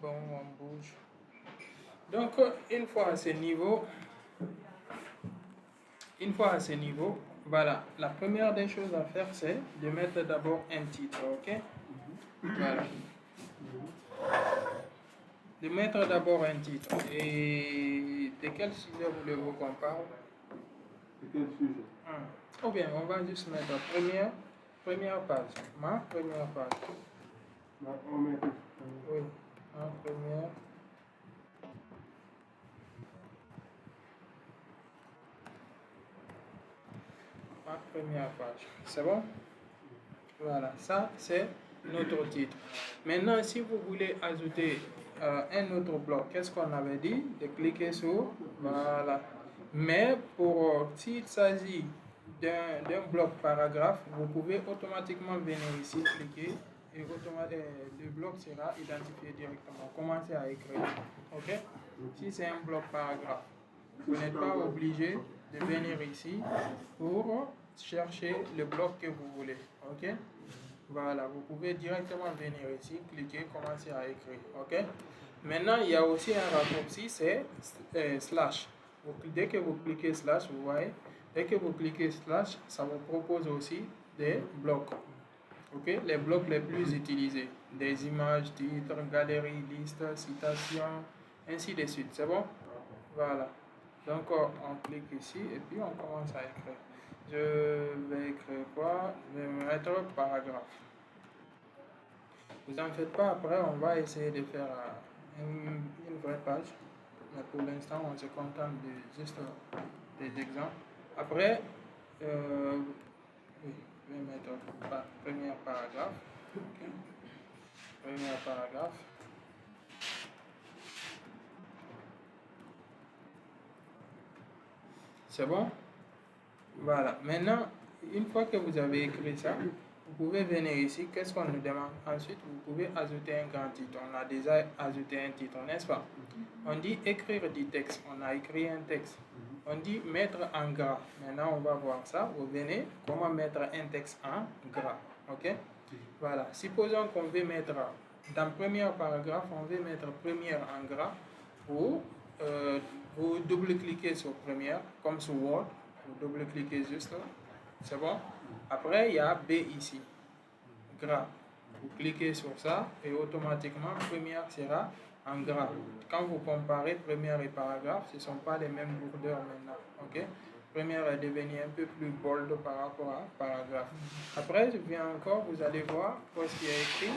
Bon, on bouge. Donc, une fois à ce niveau, voilà, la première des choses à faire, c'est de mettre d'abord un titre, ok? Voilà. De mettre d'abord un titre. Et de quel sujet voulez-vous qu'on parle? De quel sujet? Ou bien, on va juste mettre première page. Ma première page. On met Oui, ma première. Ma première page. C'est bon? Voilà, ça c'est notre titre. Maintenant, si vous voulez ajouter un autre bloc, qu'est-ce qu'on avait dit? De cliquer sur, voilà. Mais s'il s'agit d'un bloc paragraphe, vous pouvez automatiquement venir ici, cliquer et le bloc sera identifié directement. Commencez à écrire. Ok? Si c'est un bloc paragraphe, vous n'êtes pas obligé de venir ici pour chercher le bloc que vous voulez. Ok? Voilà, vous pouvez directement venir ici, cliquer, commencer à écrire. Ok? Maintenant, il y a aussi un raccourci, c'est slash. Dès que vous cliquez slash, vous voyez, dès que vous cliquez slash, ça vous propose aussi des blocs. Ok? Les blocs les plus utilisés. Des images, titres, galeries, listes, citations, ainsi de suite. C'est bon? Voilà. Donc, on clique ici et puis on commence à écrire. Je vais écrire quoi? Je vais mettre paragraphe. Vous en faites pas, après on va essayer de faire une vraie page. Mais pour l'instant, on se contente de juste des exemples. Après, oui, je vais mettre premier paragraphe. Okay. Premier paragraphe. C'est bon? Voilà. Maintenant, une fois que vous avez écrit ça, vous pouvez venir ici. Qu'est-ce qu'on nous demande? Ensuite, vous pouvez ajouter un grand titre. On a déjà ajouté un titre, n'est-ce pas? On dit écrire du texte. On a écrit un texte. On dit mettre en gras. Maintenant, on va voir ça. Vous venez, comment mettre un texte en gras. OK? Voilà. Supposons qu'on veut mettre, dans le premier paragraphe, on veut mettre première en gras. Ou vous double-cliquez sur première, comme sur Word. Vous double-cliquez juste là. C'est bon? Après, il y a B ici. Gras. Vous cliquez sur ça et automatiquement, première sera en gras. Quand vous comparez première et paragraphe, ce ne sont pas les mêmes lourdeurs maintenant. Ok? Première est devenue un peu plus bold par rapport à paragraphe. Après, je viens encore, vous allez voir ce qui est écrit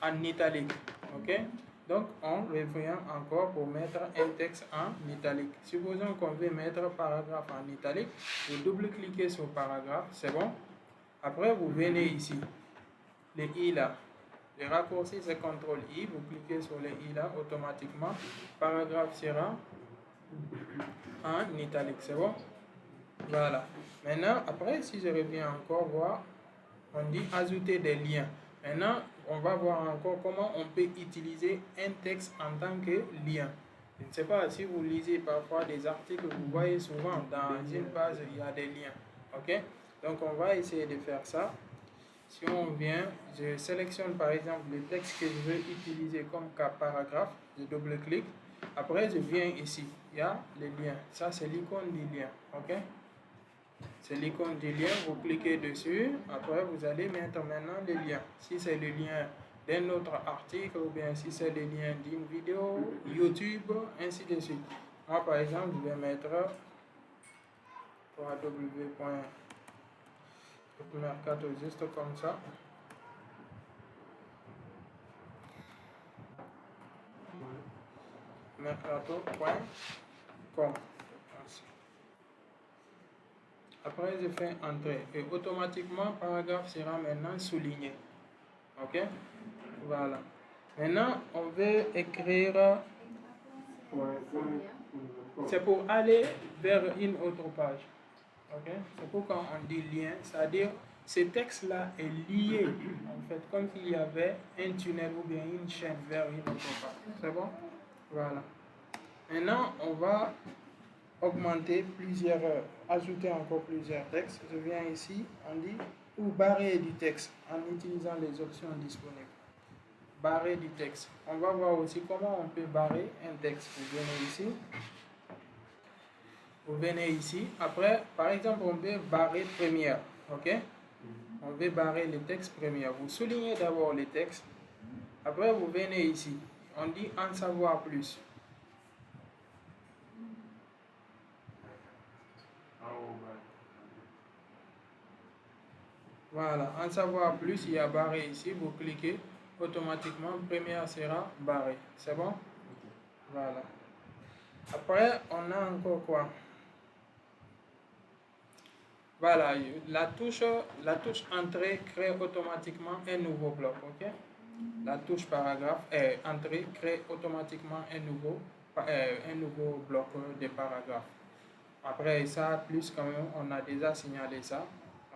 en italique. Ok? Donc, on revient encore pour mettre un texte en italique. Supposons qu'on veut mettre paragraphe en italique. Vous double-cliquez sur paragraphe, c'est bon? Après, vous venez ici. Le I là. Le raccourci, c'est CTRL-I. Vous cliquez sur le I là, automatiquement. Paragraphe sera en italique, c'est bon? Voilà. Maintenant, après, si je reviens encore voir, on dit ajouter des liens. Maintenant, on va voir encore comment on peut utiliser un texte en tant que lien. Je ne sais pas si vous lisez parfois des articles, vous voyez souvent dans une page, il y a des liens. Ok? Donc, on va essayer de faire ça. Si on vient, je sélectionne par exemple le texte que je veux utiliser comme paragraphe, je double-clique. Après, je viens ici, il y a les liens. Ça, c'est l'icône du lien. Ok? C'est l'icône du lien, vous cliquez dessus, après vous allez mettre maintenant le lien. Si c'est le lien d'un autre article ou bien si c'est le lien d'une vidéo, YouTube, ainsi de suite. Moi par exemple, je vais mettre www.mercato juste comme ça. mercato.com. Après, je fais entrer et automatiquement, paragraphe sera maintenant souligné. Ok? Voilà. Maintenant, on veut écrire. C'est pour aller vers une autre page. Ok? C'est pourquoi on dit lien, c'est-à-dire ce texte-là est lié, en fait, comme s'il y avait un tunnel ou bien une chaîne vers une autre page. C'est bon? Voilà. Maintenant, on va augmenter ajouter encore plusieurs textes. Je viens ici, on dit ou barrer du texte en utilisant les options disponibles. barrer du texte. On va voir aussi comment on peut barrer un texte. Vous venez ici. Vous venez ici. Après, par exemple, on veut barrer première. OK? On veut barrer les textes première. Vous soulignez d'abord les textes. Après, vous venez ici. On dit en savoir plus. Voilà, en savoir plus, il y a barré ici. Vous cliquez, automatiquement, première sera barrée. C'est bon? Voilà. Après, on a encore quoi? Voilà, la touche entrée crée automatiquement un nouveau bloc, ok? La touche paragraphe entrée crée automatiquement un nouveau bloc de paragraphes. Après ça, plus quand même, on a déjà signalé ça,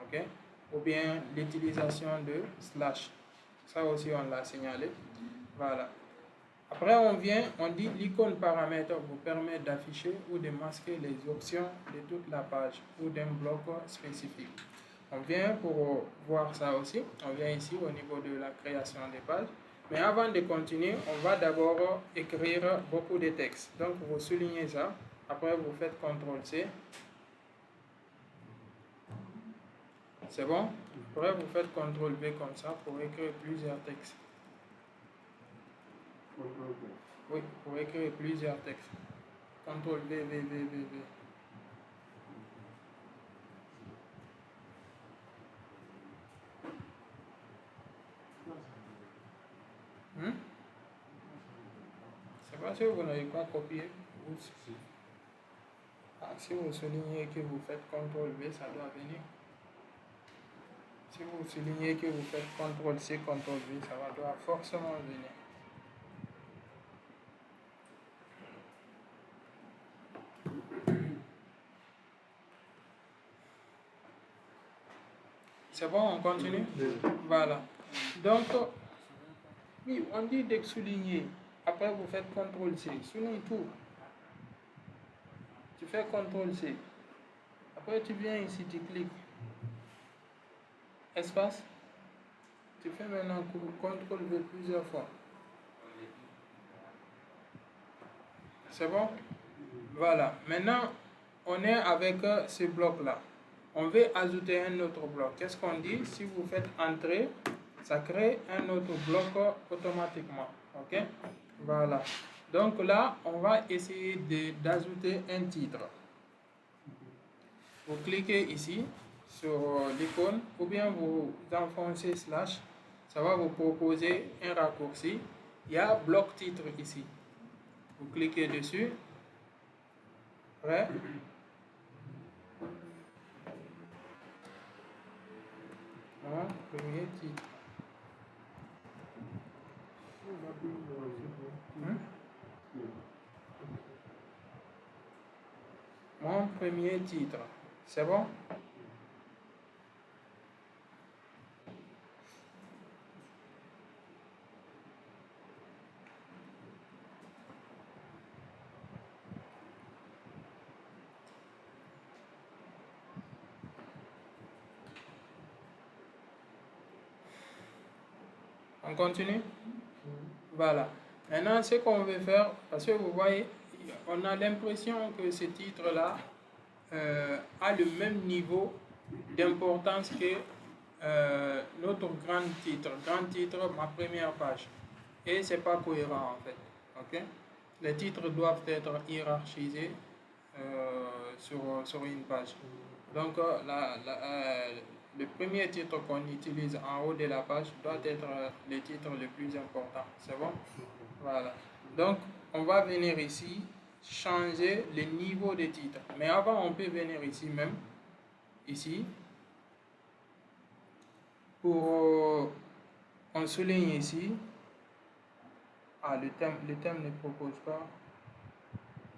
ok? Ou bien l'utilisation de slash. Ça aussi, on l'a signalé. Voilà. Après, on dit l'icône paramètre vous permet d'afficher ou de masquer les options de toute la page ou d'un bloc spécifique. On vient pour voir ça aussi. On vient ici au niveau de la création des pages. Mais avant de continuer, on va d'abord écrire beaucoup de textes. Donc, vous soulignez ça. Après, vous faites CTRL-C. C'est bon? Après, vous faites CTRL-V comme ça pour écrire plusieurs textes. Oui, pour écrire plusieurs textes. CTRL-V, V, V, V, V. C'est parce que vous n'avez pas copié. Si vous soulignez que vous faites CTRL-V, ça doit venir. Si vous soulignez que vous faites CTRL-C, CTRL-V, ça doit forcément venir. C'est bon, on continue? Voilà. Donc, oui, on dit de souligner. Après, vous faites CTRL-C. Souligne tout. Tu fais CTRL-C. Après, tu viens ici, tu cliques. Espace. Tu fais maintenant CTRL-V plusieurs fois. C'est bon? Voilà. Maintenant, on est avec ce bloc-là. On veut ajouter un autre bloc. Qu'est-ce qu'on dit? Si vous faites entrer, ça crée un autre bloc automatiquement. OK? Voilà. Donc là, on va essayer d'ajouter un titre. Vous cliquez ici sur l'icône ou bien vous enfoncez slash. Ça va vous proposer un raccourci. Il y a bloc titre ici. Vous cliquez dessus. Prêt? Premier titre. Mon premier titre. C'est bon? On continue? Voilà. Maintenant, ce qu'on veut faire, parce que vous voyez, on a l'impression que ce titre-là a le même niveau d'importance que notre grand titre. Grand titre, ma première page. Et c'est pas cohérent en fait. Ok? Les titres doivent être hiérarchisés sur une page. Donc, le premier titre qu'on utilise en haut de la page doit être le titre le plus important. C'est bon? Voilà. Donc, on va venir ici, changer le niveau de titre. Mais avant, on peut venir ici même, ici, pour, on souligne ici, le thème ne propose pas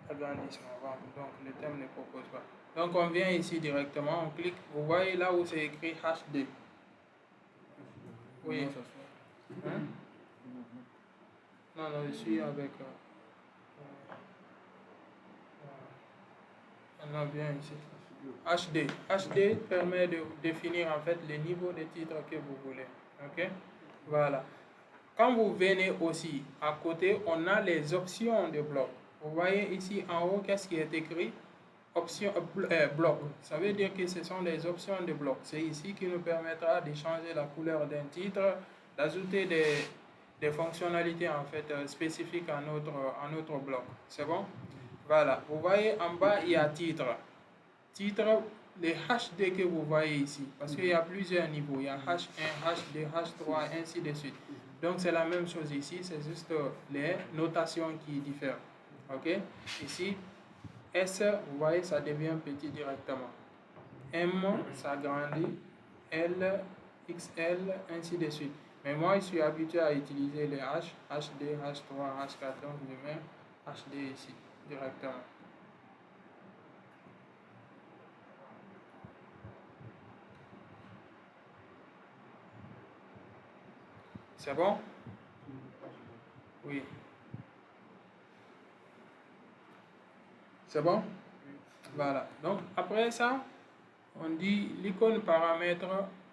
agrandissement. Donc, le thème ne propose pas. Donc, on vient ici directement, on clique. Vous voyez là où c'est écrit HD. Oui. Hein? Non, je suis avec. On vient ici. HD. HD permet de définir en fait le niveau de titre que vous voulez. Ok? Voilà. quand vous venez aussi à côté, on a les options de bloc. Vous voyez ici en haut, qu'est-ce qui est écrit? Option bloc. Ça veut dire que ce sont les options de bloc. C'est ici qui nous permettra de changer la couleur d'un titre, d'ajouter des fonctionnalités en fait spécifiques à notre bloc. C'est bon? Voilà. Vous voyez en bas, il y a titre. Titre, les HD que vous voyez ici, parce qu'il y a plusieurs niveaux. Il y a H1, H2, H3, ainsi de suite. Donc c'est la même chose ici, c'est juste les notations qui diffèrent. Ok? Ici, S, vous voyez, ça devient petit directement. M, ça grandit. L, XL, ainsi de suite. Mais moi, je suis habitué à utiliser les H, HD, H3, H4, donc je mets HD ici, directement. C'est bon? Oui. C'est bon? Voilà. Donc, après ça, on dit l'icône paramètre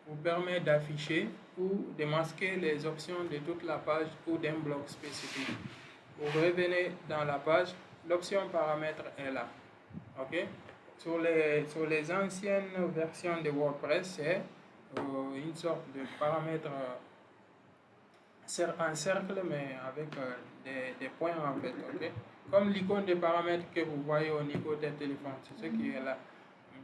vous permet d'afficher ou de masquer les options de toute la page ou d'un bloc spécifique. Vous revenez dans la page, l'option paramètre est là. OK? Sur les anciennes versions de WordPress, c'est une sorte de paramètre un cercle, mais avec des points en fait. OK? Comme l'icône des paramètres que vous voyez au niveau des téléphones, c'est ce qui est là.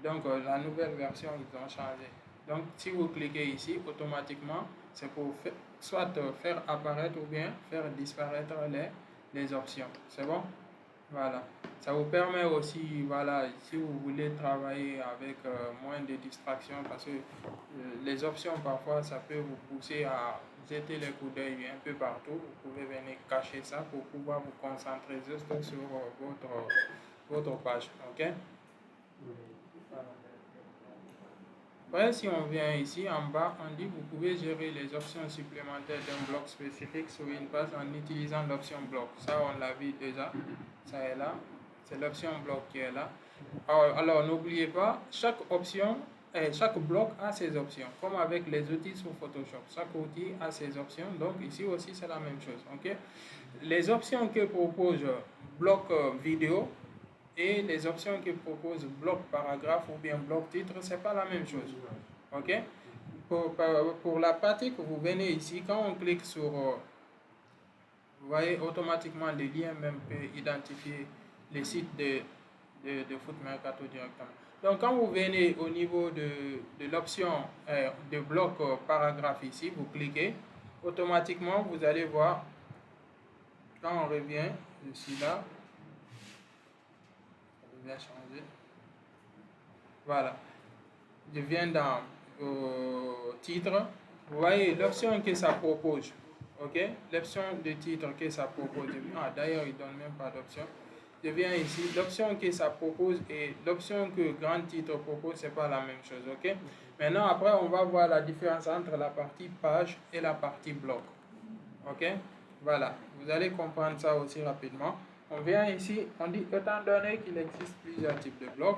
Donc, la nouvelle version, ils ont changé. Donc, si vous cliquez ici, automatiquement, c'est pour soit faire apparaître ou bien faire disparaître les options. C'est bon? Voilà. Ça vous permet aussi, voilà, si vous voulez travailler avec moins de distractions, parce que les options, parfois, ça peut vous pousser à jeter les coups d'œil un peu partout. Vous pouvez venir cacher ça pour pouvoir vous concentrer juste sur votre page. OK? Voilà. Après, si on vient ici en bas, on dit que vous pouvez gérer les options supplémentaires d'un bloc spécifique sur une page en utilisant l'option bloc. Ça, on l'a vu déjà. Ça est là. C'est l'option bloc qui est là. Alors n'oubliez pas, chaque option, chaque bloc a ses options. Comme avec les outils sur Photoshop. Chaque outil a ses options. Donc ici aussi, c'est la même chose. OK? Les options que propose bloc vidéo et les options que propose bloc paragraphe ou bien bloc titre, c'est pas la même chose. OK? Pour la pratique, vous venez ici, quand on clique sur, vous voyez automatiquement les liens même peut identifier les sites de Foot Mercato directement. Donc quand vous venez au niveau de l'option de bloc paragraphe ici, vous cliquez, automatiquement vous allez voir, quand on revient, je suis là, changer. Voilà. Je viens dans titre. Vous voyez l'option que ça propose. OK? L'option de titre que ça propose. D'ailleurs, il ne donne même pas d'option. Je viens ici. L'option que ça propose et l'option que grand titre propose, ce n'est pas la même chose. OK? Maintenant, après, on va voir la différence entre la partie page et la partie bloc. OK? Voilà. Vous allez comprendre ça aussi rapidement. On vient ici, on dit, étant donné qu'il existe plusieurs types de blocs,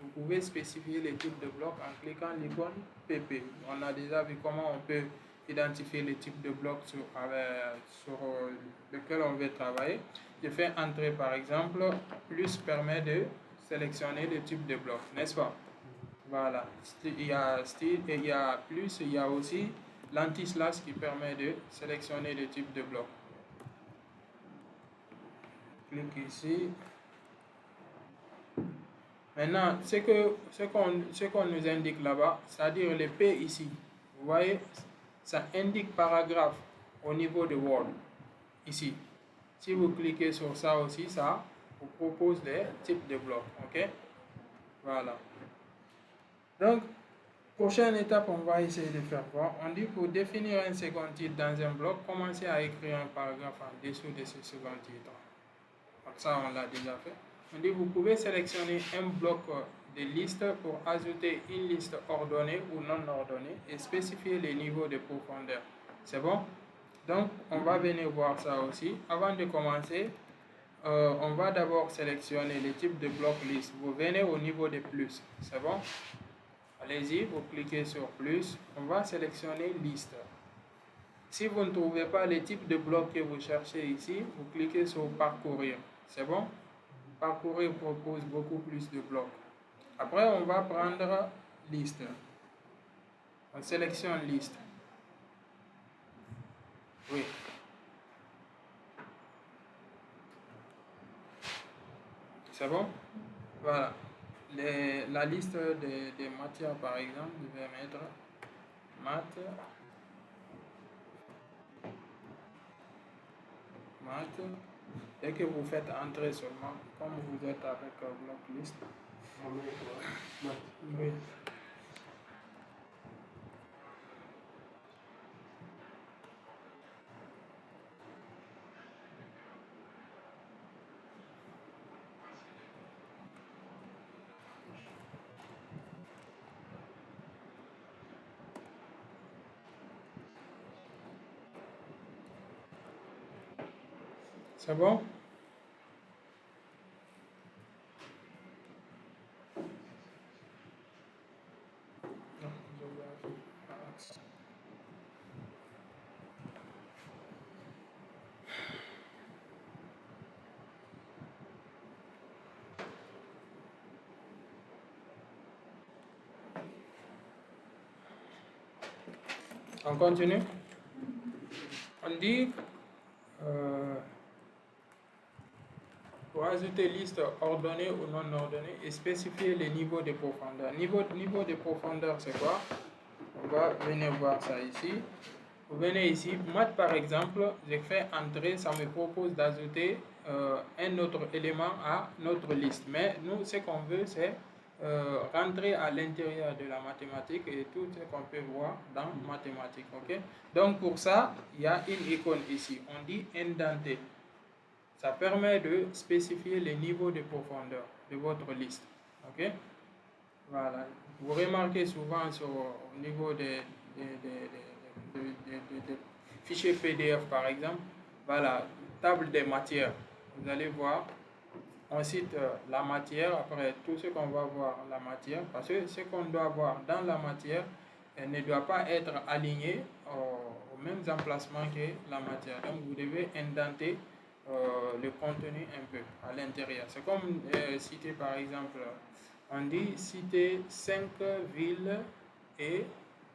vous pouvez spécifier les types de blocs en cliquant l'icône PP. On a déjà vu comment on peut identifier les types de blocs sur lequel on veut travailler. Je fais entrer par exemple, plus permet de sélectionner le type de bloc, n'est-ce pas? Voilà. Il y a style et il y a plus, il y a aussi l'anti-slash qui permet de sélectionner le type de bloc. Clique ici. Maintenant, ce qu'on nous indique là-bas, c'est-à-dire le P ici, vous voyez, ça indique paragraphe au niveau de Word, ici. Si vous cliquez sur ça aussi, ça vous propose des types de blocs, OK? Voilà. Donc, prochaine étape, on va essayer de faire quoi? On dit pour définir un second titre dans un bloc, commencez à écrire un paragraphe en dessous de ce second titre. Donc ça, on l'a déjà fait. On dit vous pouvez sélectionner un bloc de liste pour ajouter une liste ordonnée ou non ordonnée et spécifier les niveaux de profondeur. C'est bon? Donc, on va venir voir ça aussi. Avant de commencer, on va d'abord sélectionner le type de bloc liste. Vous venez au niveau de plus. C'est bon? Allez-y, vous cliquez sur plus. On va sélectionner liste. Si vous ne trouvez pas le type de bloc que vous cherchez ici, vous cliquez sur parcourir. C'est bon? Parcourir propose beaucoup plus de blocs. Après, on va prendre liste. On sélectionne liste. Oui. C'est bon? Voilà. La liste des matières, par exemple, je vais mettre maths. Dès que vous faites entrer seulement, comme vous êtes avec bloc liste. Oui. C'est bon? On continue. On dit pour ajouter liste ordonnée ou non ordonnée et spécifier les niveaux de profondeur. Niveau de profondeur, c'est quoi? On va venir voir ça ici. Vous venez ici, maths par exemple, j'ai fait entrer, ça me propose d'ajouter un autre élément à notre liste. Mais nous, ce qu'on veut, c'est rentrer à l'intérieur de la mathématique et tout ce qu'on peut voir dans mathématiques. Okay? Donc pour ça, il y a une icône ici. On dit indenter. Ça permet de spécifier les niveaux de profondeur de votre liste. Okay? Voilà. Vous remarquez souvent au niveau des fichiers PDF par exemple, voilà, table des matières. Vous allez voir, on cite la matière, après tout ce qu'on va voir, la matière, parce que ce qu'on doit voir dans la matière ne doit pas être aligné aux mêmes emplacements que la matière. Donc vous devez indenter le contenu un peu à l'intérieur. C'est comme citer par exemple, on dit citer 5 villes et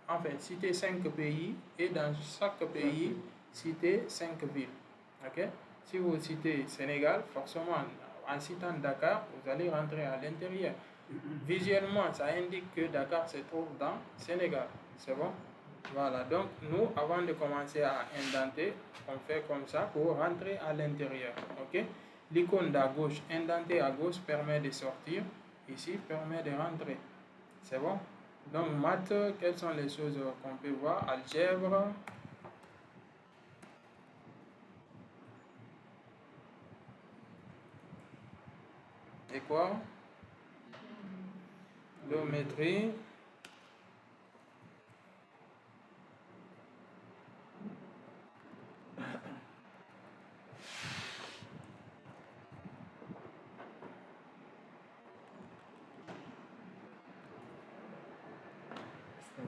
enfin citer 5 pays et dans chaque pays citer 5 villes. Okay? Si vous citez Sénégal, forcément en citant Dakar, vous allez rentrer à l'intérieur. Visuellement, ça indique que Dakar se trouve dans Sénégal. C'est bon? Voilà, donc nous, avant de commencer à indenter, on fait comme ça pour rentrer à l'intérieur. Ok? L'icône d'à gauche, indenter à gauche, permet de sortir. Ici, permet de rentrer. C'est bon? Donc, maths, quelles sont les choses qu'on peut voir? Algèbre. Et quoi? Géométrie.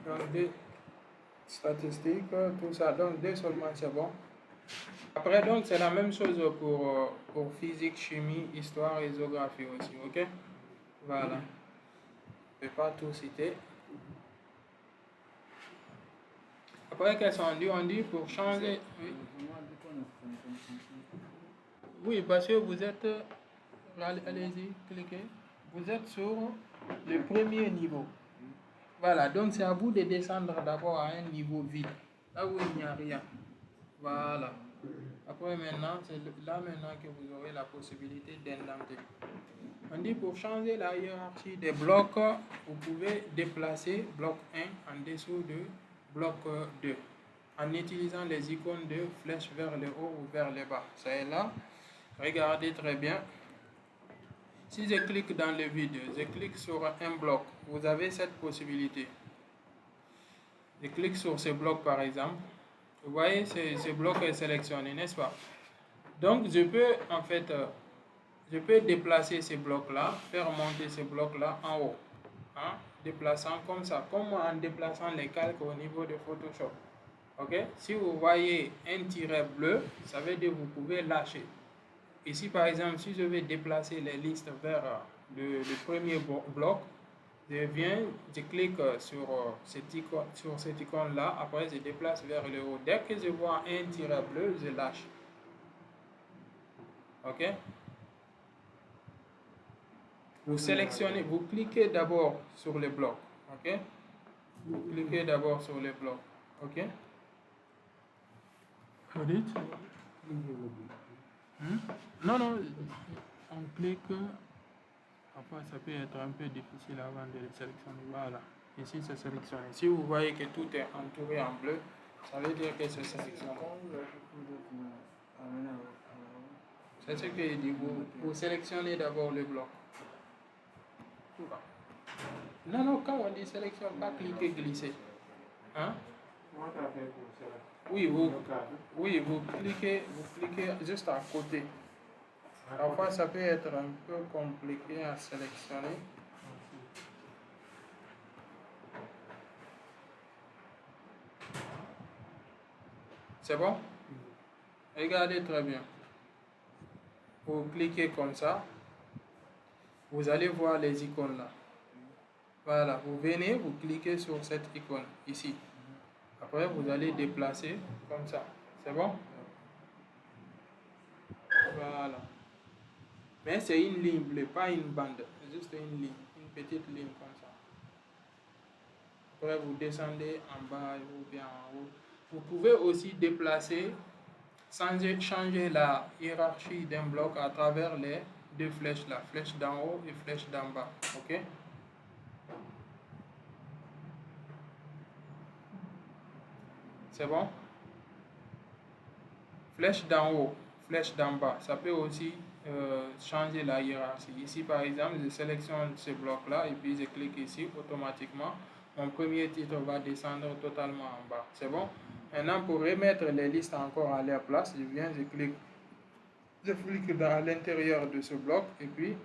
Donc, des statistiques, tout ça. Donc, deux seulement, c'est bon. Après, donc, c'est la même chose pour physique, chimie, histoire et géographie aussi, ok? Voilà. Je ne vais pas tout citer. Après, qu'est-ce qu'on dit? On dit pour changer... Oui, oui, parce que vous êtes... Allez-y, cliquez. Vous êtes sur le premier niveau. Voilà, donc c'est à vous de descendre d'abord à un niveau vide, là où il n'y a rien. Voilà. Après maintenant, c'est là maintenant que vous aurez la possibilité d'indenter. On dit pour changer la hiérarchie des blocs, vous pouvez déplacer bloc 1 en dessous de bloc 2 en utilisant les icônes de flèche vers le haut ou vers le bas. Ça est là. Regardez très bien. Si je clique dans le vide, je clique sur un bloc, vous avez cette possibilité. Je clique sur ce bloc par exemple. Vous voyez, ce bloc est sélectionné, n'est-ce pas? Donc, je peux en fait, je peux déplacer ce bloc-là, faire monter ce bloc-là en haut. Hein, déplaçant comme ça, comme en déplaçant les calques au niveau de Photoshop. Ok? Si vous voyez un tiret bleu, ça veut dire que vous pouvez lâcher. Ici, par exemple, si je vais déplacer les listes vers le premier bloc, je clique sur cette icône-là, après je déplace vers le haut. Dès que je vois un tiret bleu, je lâche. Ok? Vous sélectionnez, vous cliquez d'abord sur le bloc. Ok? Vous cliquez d'abord sur le bloc. Ok? Vous dites? Non, non, on clique. Parfois, ça peut être un peu difficile avant de le sélectionner. Voilà. Ici, c'est sélectionné. Si vous voyez que tout est entouré en bleu, ça veut dire que c'est sélectionné. C'est ce que je dis. Vous sélectionnez d'abord le bloc. Non, non, quand on dit sélection, pas cliquer, glisser. Hein? Oui, vous cliquez juste à côté. Parfois, ça peut être un peu compliqué à sélectionner. C'est bon? Regardez très bien. Vous cliquez comme ça. Vous allez voir les icônes là. Voilà, vous venez, vous cliquez sur cette icône ici. Après, vous allez déplacer comme ça. C'est bon? Voilà. Mais c'est une ligne bleue, pas une bande. C'est juste une ligne, une petite ligne comme ça. Après, vous descendez en bas ou bien en haut. Vous pouvez aussi déplacer, changer la hiérarchie d'un bloc à travers les deux flèches là, flèche d'en haut et flèche d'en bas. Ok? C'est bon? Flèche d'en haut, flèche d'en bas, ça peut aussi changer la hiérarchie. Ici, par exemple, je sélectionne ce bloc-là et puis je clique ici, automatiquement, mon premier titre va descendre totalement en bas. C'est bon? Maintenant, pour remettre les listes encore à leur place, je clique à l'intérieur de ce bloc et puis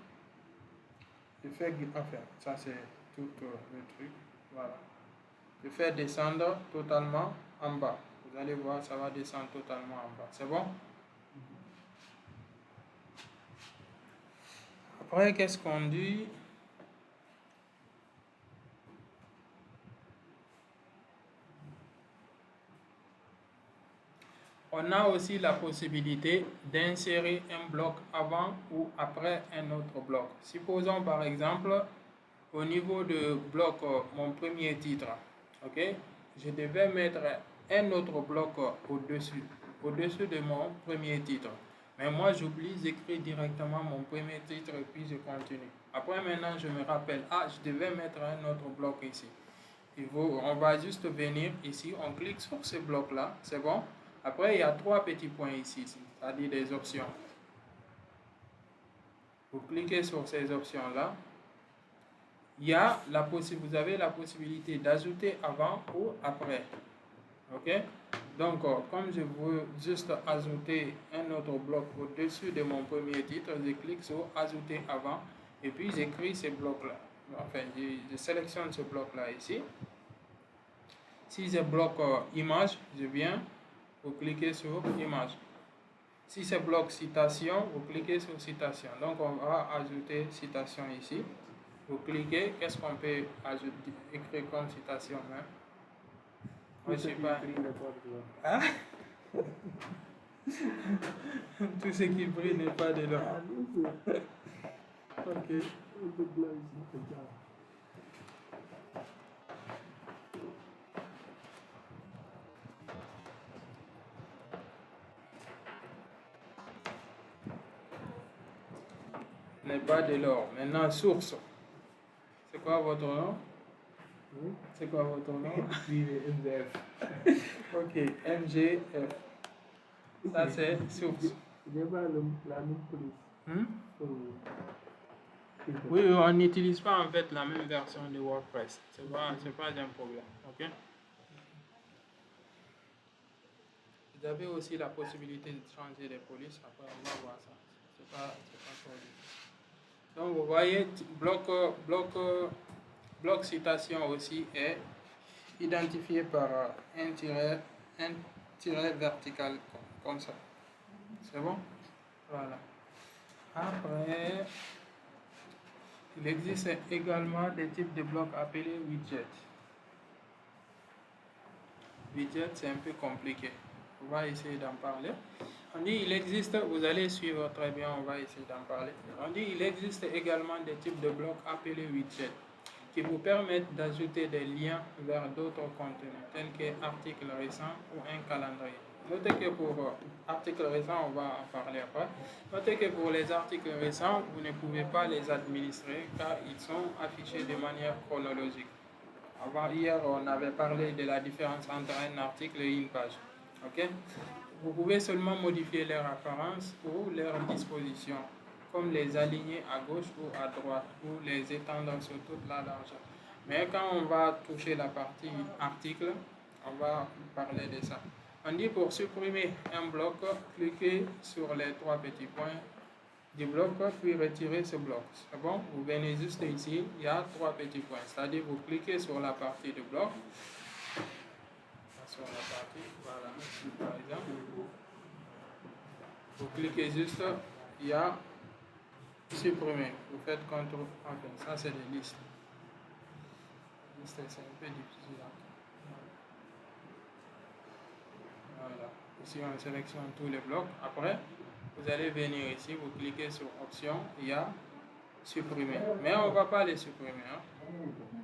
je fais, enfin, ça c'est tout le truc. Voilà. Je fais descendre totalement en bas. Vous allez voir, ça va descendre totalement en bas. C'est bon? Après, qu'est-ce qu'on dit? On a aussi la possibilité d'insérer un bloc avant ou après un autre bloc. Supposons par exemple, au niveau de bloc, mon premier titre, ok, je devais mettre un autre bloc au-dessus de mon premier titre. Mais moi, j'oublie, j'écris directement mon premier titre et puis je continue. Après, maintenant, je me rappelle, je devais mettre un autre bloc ici. On va juste venir ici, on clique sur ce bloc-là, c'est bon? Après, il y a trois petits points ici, c'est-à-dire des options. Vous cliquez sur ces options-là. Vous avez la possibilité d'ajouter avant ou après. Ok? Donc, comme je veux juste ajouter un autre bloc au-dessus de mon premier titre, je clique sur ajouter avant et puis j'écris ce bloc-là. Enfin, je sélectionne ce bloc-là ici. Si je bloque image, je viens, vous cliquez sur image. Si c'est bloc citation, vous cliquez sur citation. Donc, on va ajouter citation ici. Vous cliquez, qu'est-ce qu'on peut ajouter, écrire comme citation même? Moi, je sais pas. Hein? Tout ce qui brille n'est pas de l'or. Ok. N'est pas de l'or. Maintenant, source. C'est quoi votre nom? C'est quoi votre nom? MGF. Ok, MGF. Ça, c'est source. Oui, on n'utilise pas en fait la même version de WordPress. C'est pas un problème. Ok? Vous avez aussi la possibilité de changer les polices. Après, on va voir ça. C'est pas trop difficile. Donc, vous voyez, bloc citation aussi est identifié par un tiret un tiret vertical comme ça. C'est bon? Voilà. Après, il existe également des types de blocs appelés widgets. Widget, c'est un peu compliqué. On va essayer d'en parler. On dit il existe, vous allez suivre très bien, on va essayer d'en parler. On dit il existe également des types de blocs appelés widgets qui vous permettent d'ajouter des liens vers d'autres contenus tels qu'articles récents ou un calendrier. Notez que pour articles récents, on va en parler après. Notez que pour les articles récents, vous ne pouvez pas les administrer car ils sont affichés de manière chronologique. Hier, on avait parlé de la différence entre un article et une page. Okay? Vous pouvez seulement modifier leur apparence ou leur disposition, comme les aligner à gauche ou à droite, ou les étendre sur toute la largeur. Mais quand on va toucher la partie article, on va parler de ça. On dit pour supprimer un bloc, cliquez sur les trois petits points du bloc, puis retirer ce bloc. C'est bon? Vous venez juste ici, il y a trois petits points. C'est-à-dire, vous cliquez sur la partie du bloc. Sur la partie, voilà, ici par exemple. Vous cliquez juste, il y a supprimer. Vous faites CTRL. Enfin, ça c'est des listes. Les listes, c'est un peu difficile. Voilà. Ici, on sélectionne tous les blocs. Après, vous allez venir ici, vous cliquez sur option, il y a supprimer. Mais on ne va pas les supprimer. Hein.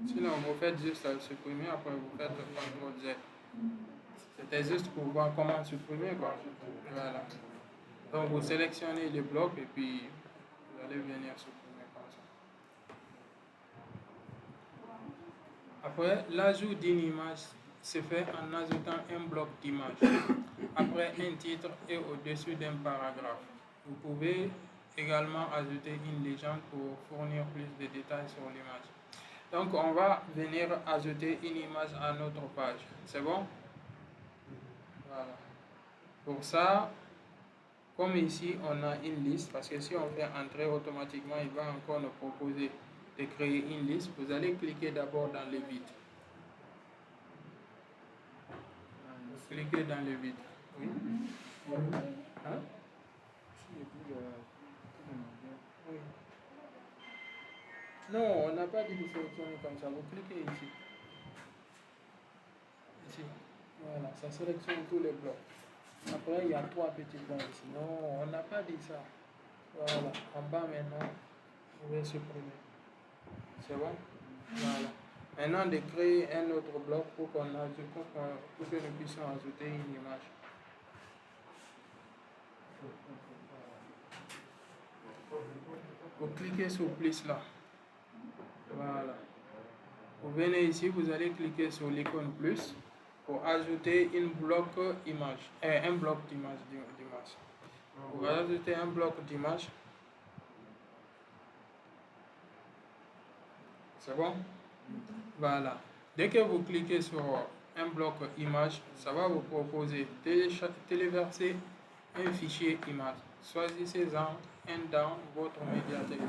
Sinon, vous faites juste supprimer, après vous faites CTRL Z. C'était juste pour voir comment supprimer. Quoi. Voilà. Donc, vous sélectionnez les blocs et puis vous allez venir supprimer comme ça. Après, l'ajout d'une image se fait en ajoutant un bloc d'image après un titre et au-dessus d'un paragraphe. Vous pouvez également ajouter une légende pour fournir plus de détails sur l'image. Donc, on va venir ajouter une image à notre page. C'est bon? Voilà. Pour ça, comme ici, on a une liste, parce que si on fait entrer automatiquement, il va encore nous proposer de créer une liste. Vous allez cliquer d'abord dans le vide. Vous cliquez dans le vide. Oui. Hein? Oui. Non, on n'a pas dit de sélectionner comme ça. Vous cliquez ici. Ici. Voilà, ça sélectionne tous les blocs. Après, il y a trois petits points ici. Non, on n'a pas dit ça. Voilà, en bas maintenant, vous pouvez supprimer. C'est bon? Voilà. Maintenant, de créer un autre bloc pour que nous puissions ajouter une image. Vous cliquez sur plus là. Voilà. Vous venez ici, vous allez cliquer sur l'icône plus pour ajouter un bloc d'image. Vous ajoutez un bloc d'image. C'est bon? Voilà. Dès que vous cliquez sur un bloc image, ça va vous proposer téléverser un fichier image. Choisissez-en un dans votre médiathèque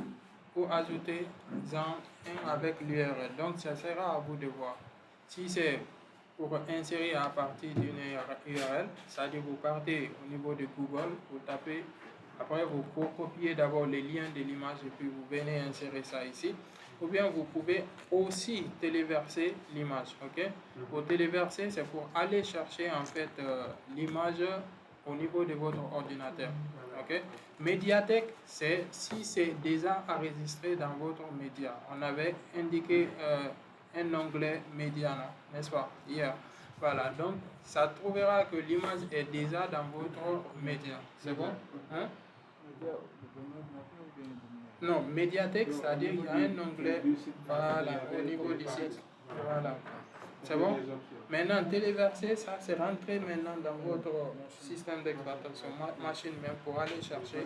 ou ajoutez-en un avec l'URL. Donc, ça sera à vous de voir. Si c'est pour insérer à partir d'une URL, c'est-à-dire vous partez au niveau de Google, vous tapez, après vous copiez d'abord les liens de l'image et puis vous venez insérer ça ici. Ou bien vous pouvez aussi téléverser l'image. Okay? Pour téléverser, c'est pour aller chercher en fait l'image au niveau de votre ordinateur. Okay? Médiathèque, c'est si c'est déjà enregistré dans votre média. On avait indiqué un onglet média, n'est-ce pas, hier. Voilà, donc ça trouvera que l'image est déjà dans votre média. C'est bon? Hein? Non, médiathèque, c'est-à-dire il y a un onglet, voilà, au niveau du site. Voilà. C'est bon? Maintenant, téléverser, ça c'est rentré maintenant dans votre système d'exploitation, machine même, pour aller chercher.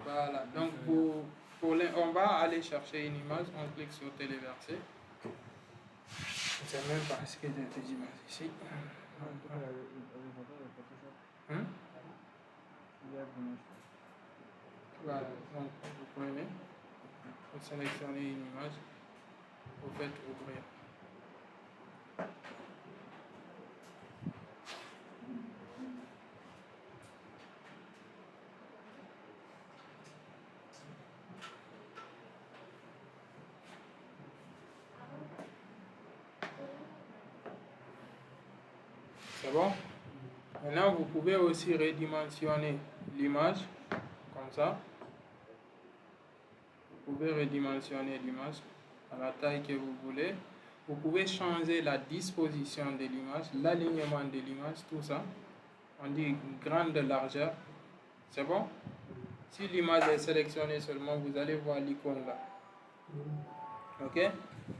Voilà. Donc, on va aller chercher une image, on clique sur téléverser. Je ne sais même pas ce qu'il y a des images ici. Hein? Voilà. Donc, vous prenez, vous sélectionnez une image, vous faites ouvrir. C'est bon? Maintenant, vous pouvez aussi redimensionner l'image, comme ça. Vous pouvez redimensionner l'image à la taille que vous voulez. Vous pouvez changer la disposition de l'image, l'alignement de l'image, tout ça. On dit grande largeur. C'est bon? Si l'image est sélectionnée seulement, vous allez voir l'icône là. Ok?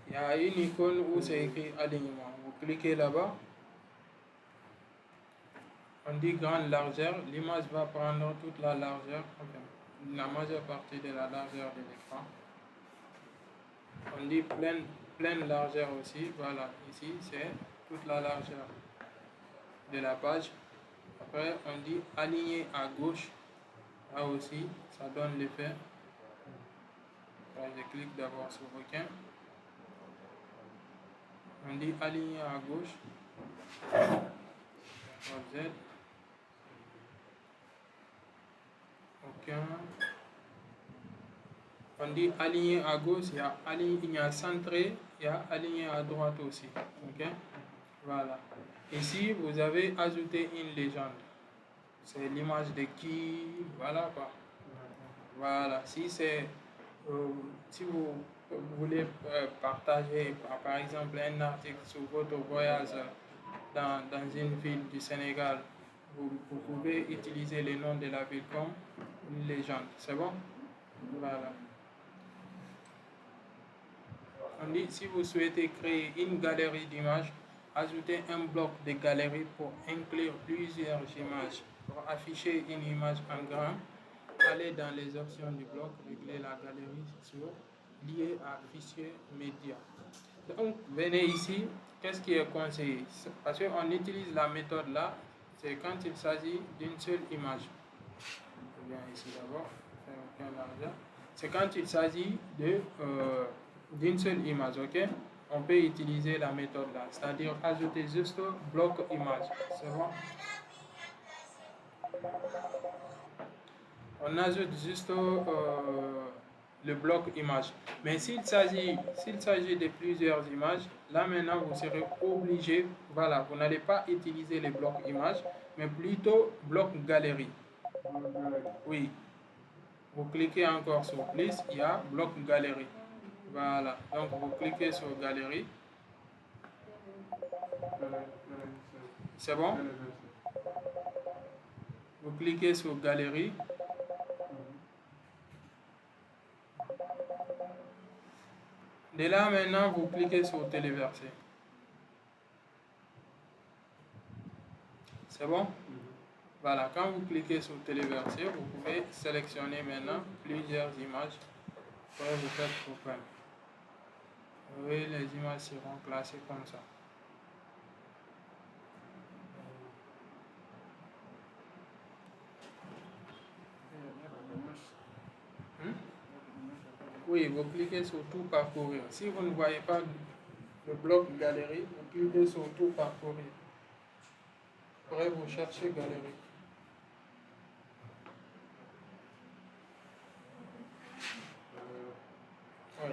Il y a une icône où c'est écrit alignement. Vous cliquez là-bas. On dit grande largeur. L'image va prendre toute la largeur, enfin, la majeure partie de la largeur de l'écran. On dit pleine largeur aussi. Voilà, ici c'est toute la largeur de la page. Après, on dit aligné à gauche. Là aussi, ça donne l'effet. Je clique d'abord sur requin. On dit aligné à gauche. Z. Requin. On dit aligné à gauche, il y a centré, il y a aligné à droite aussi. Ok? Voilà. Ici, vous avez ajouté une légende. C'est l'image de qui, voilà quoi. Voilà. Si vous voulez partager, par exemple, un article sur votre voyage dans une ville du Sénégal, vous pouvez utiliser le nom de la ville comme une légende. C'est bon? Voilà. On dit, si vous souhaitez créer une galerie d'images, ajoutez un bloc de galerie pour inclure plusieurs images. Pour afficher une image en grand, allez dans les options du bloc, régler la galerie sur lié à fichier média. Donc, venez ici, qu'est-ce qui est conseillé? Parce qu'on utilise la méthode là, c'est quand il s'agit d'une seule image. Je viens ici d'abord, faire aucun largeur. C'est quand il s'agit d'une seule image, ok? On peut utiliser la méthode là, c'est-à-dire ajouter juste bloc image. C'est bon? On ajoute juste le bloc image. Mais s'il s'agit de plusieurs images, là maintenant vous serez obligé, voilà, vous n'allez pas utiliser les blocs images, mais plutôt bloc galerie. Oui. Vous cliquez encore sur plus, il y a bloc galerie. Voilà. Donc vous cliquez sur galerie. C'est bon? Vous cliquez sur galerie. De là maintenant, vous cliquez sur téléverser. C'est bon? Voilà, quand vous cliquez sur téléverser, vous pouvez sélectionner maintenant plusieurs images. Après, vous faites open. Oui, les images seront classées comme ça. Oui, vous cliquez sur tout parcourir. Si vous ne voyez pas le bloc galerie, vous cliquez sur tout parcourir. Après, vous cherchez galerie. Oui.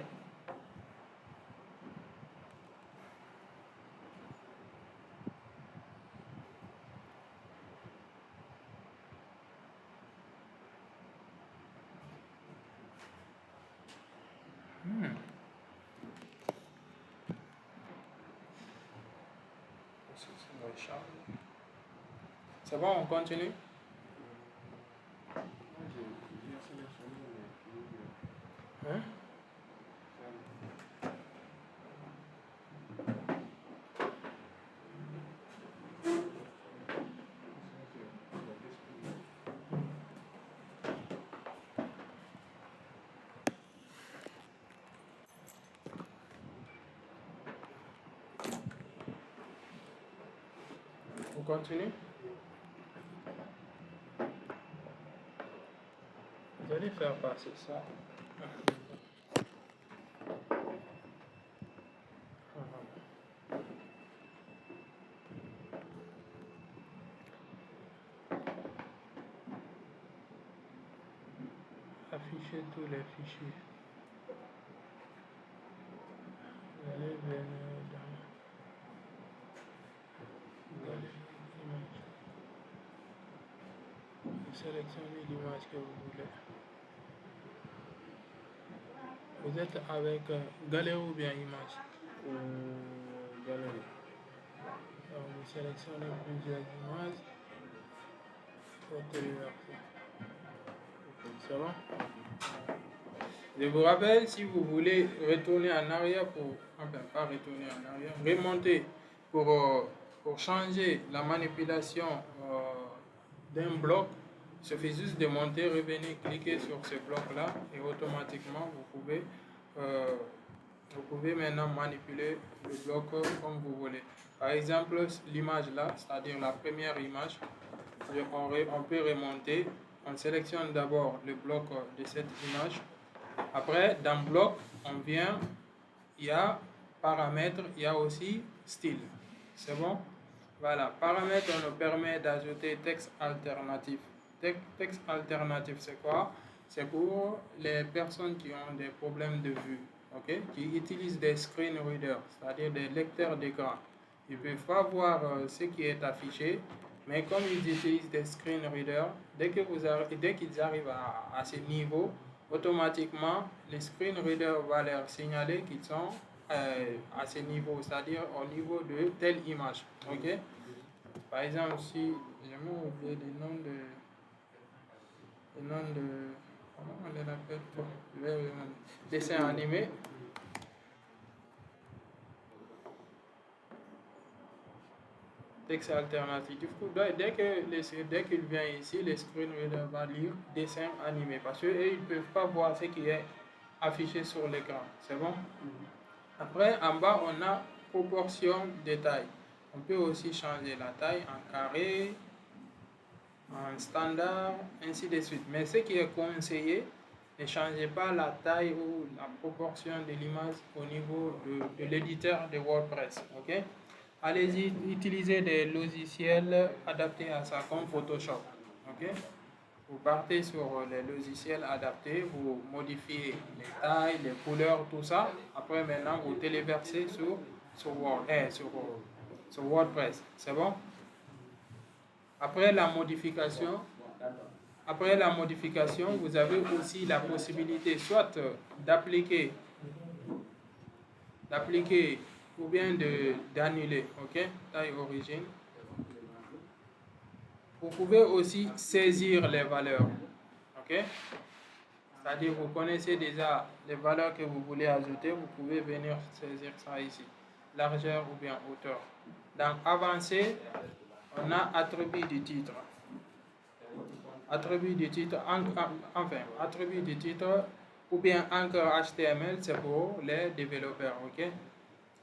C'est bon, on continue? Hein? On continue? Vous allez faire passer ça. Afficher tous les fichiers. Vous allez venir dans... Vous allez sélectionnez l'image que vous voulez. Vous êtes avec galerie ou bien image. Galerie. Donc vous sélectionnez plusieurs images pour téléverser. C'est bon? Je vous rappelle, si vous voulez retourner en arrière enfin pas retourner en arrière, remonter pour changer la manipulation d'un bloc, il suffit juste de monter, revenir, cliquer sur ce bloc-là et automatiquement vous pouvez maintenant manipuler le bloc comme vous voulez. Par exemple, l'image là, c'est-à-dire la première image, on peut remonter. On sélectionne d'abord le bloc de cette image. Après, dans bloc, on vient, il y a paramètres, il y a aussi style. C'est bon? Voilà, paramètres, on nous permet d'ajouter texte alternatif. Texte alternatif, c'est quoi? C'est pour les personnes qui ont des problèmes de vue, ok? Qui utilisent des screen readers, c'est-à-dire des lecteurs d'écran. Ils ne peuvent pas voir ce qui est affiché, mais comme ils utilisent des screen readers, dès qu'ils arrivent à ce niveau, automatiquement, le screen reader va leur signaler qu'ils sont à ce niveau, c'est-à-dire au niveau de telle image. Ok? Par exemple, si j'ai même oublié les noms de comment on les appelle? Dessin animé. Texte alternatif. Du coup, dès qu'il vient ici, le screen reader va lire dessin animé parce qu'ils ne peuvent pas voir ce qui est affiché sur l'écran. C'est bon? Après, en bas, on a proportion de taille. On peut aussi changer la taille en carré, en standard, ainsi de suite. Mais ce qui est conseillé, ne changez pas la taille ou la proportion de l'image au niveau de l'éditeur de WordPress. Ok? Allez-y, utilisez des logiciels adaptés à ça, comme Photoshop. Ok? Vous partez sur les logiciels adaptés, vous modifiez les tailles, les couleurs, tout ça. Après, maintenant, vous téléversez sur WordPress. C'est bon? Après la modification, vous avez aussi la possibilité soit d'appliquer ou bien d'annuler. Ok? Taille origine. Vous pouvez aussi saisir les valeurs. Ok? C'est-à-dire, vous connaissez déjà les valeurs que vous voulez ajouter, vous pouvez venir saisir ça ici. Largeur ou bien hauteur. Dans Avancer, on a attribut du titre. Attribut du titre, attribut du titre ou bien encore HTML, c'est pour les développeurs. Ok?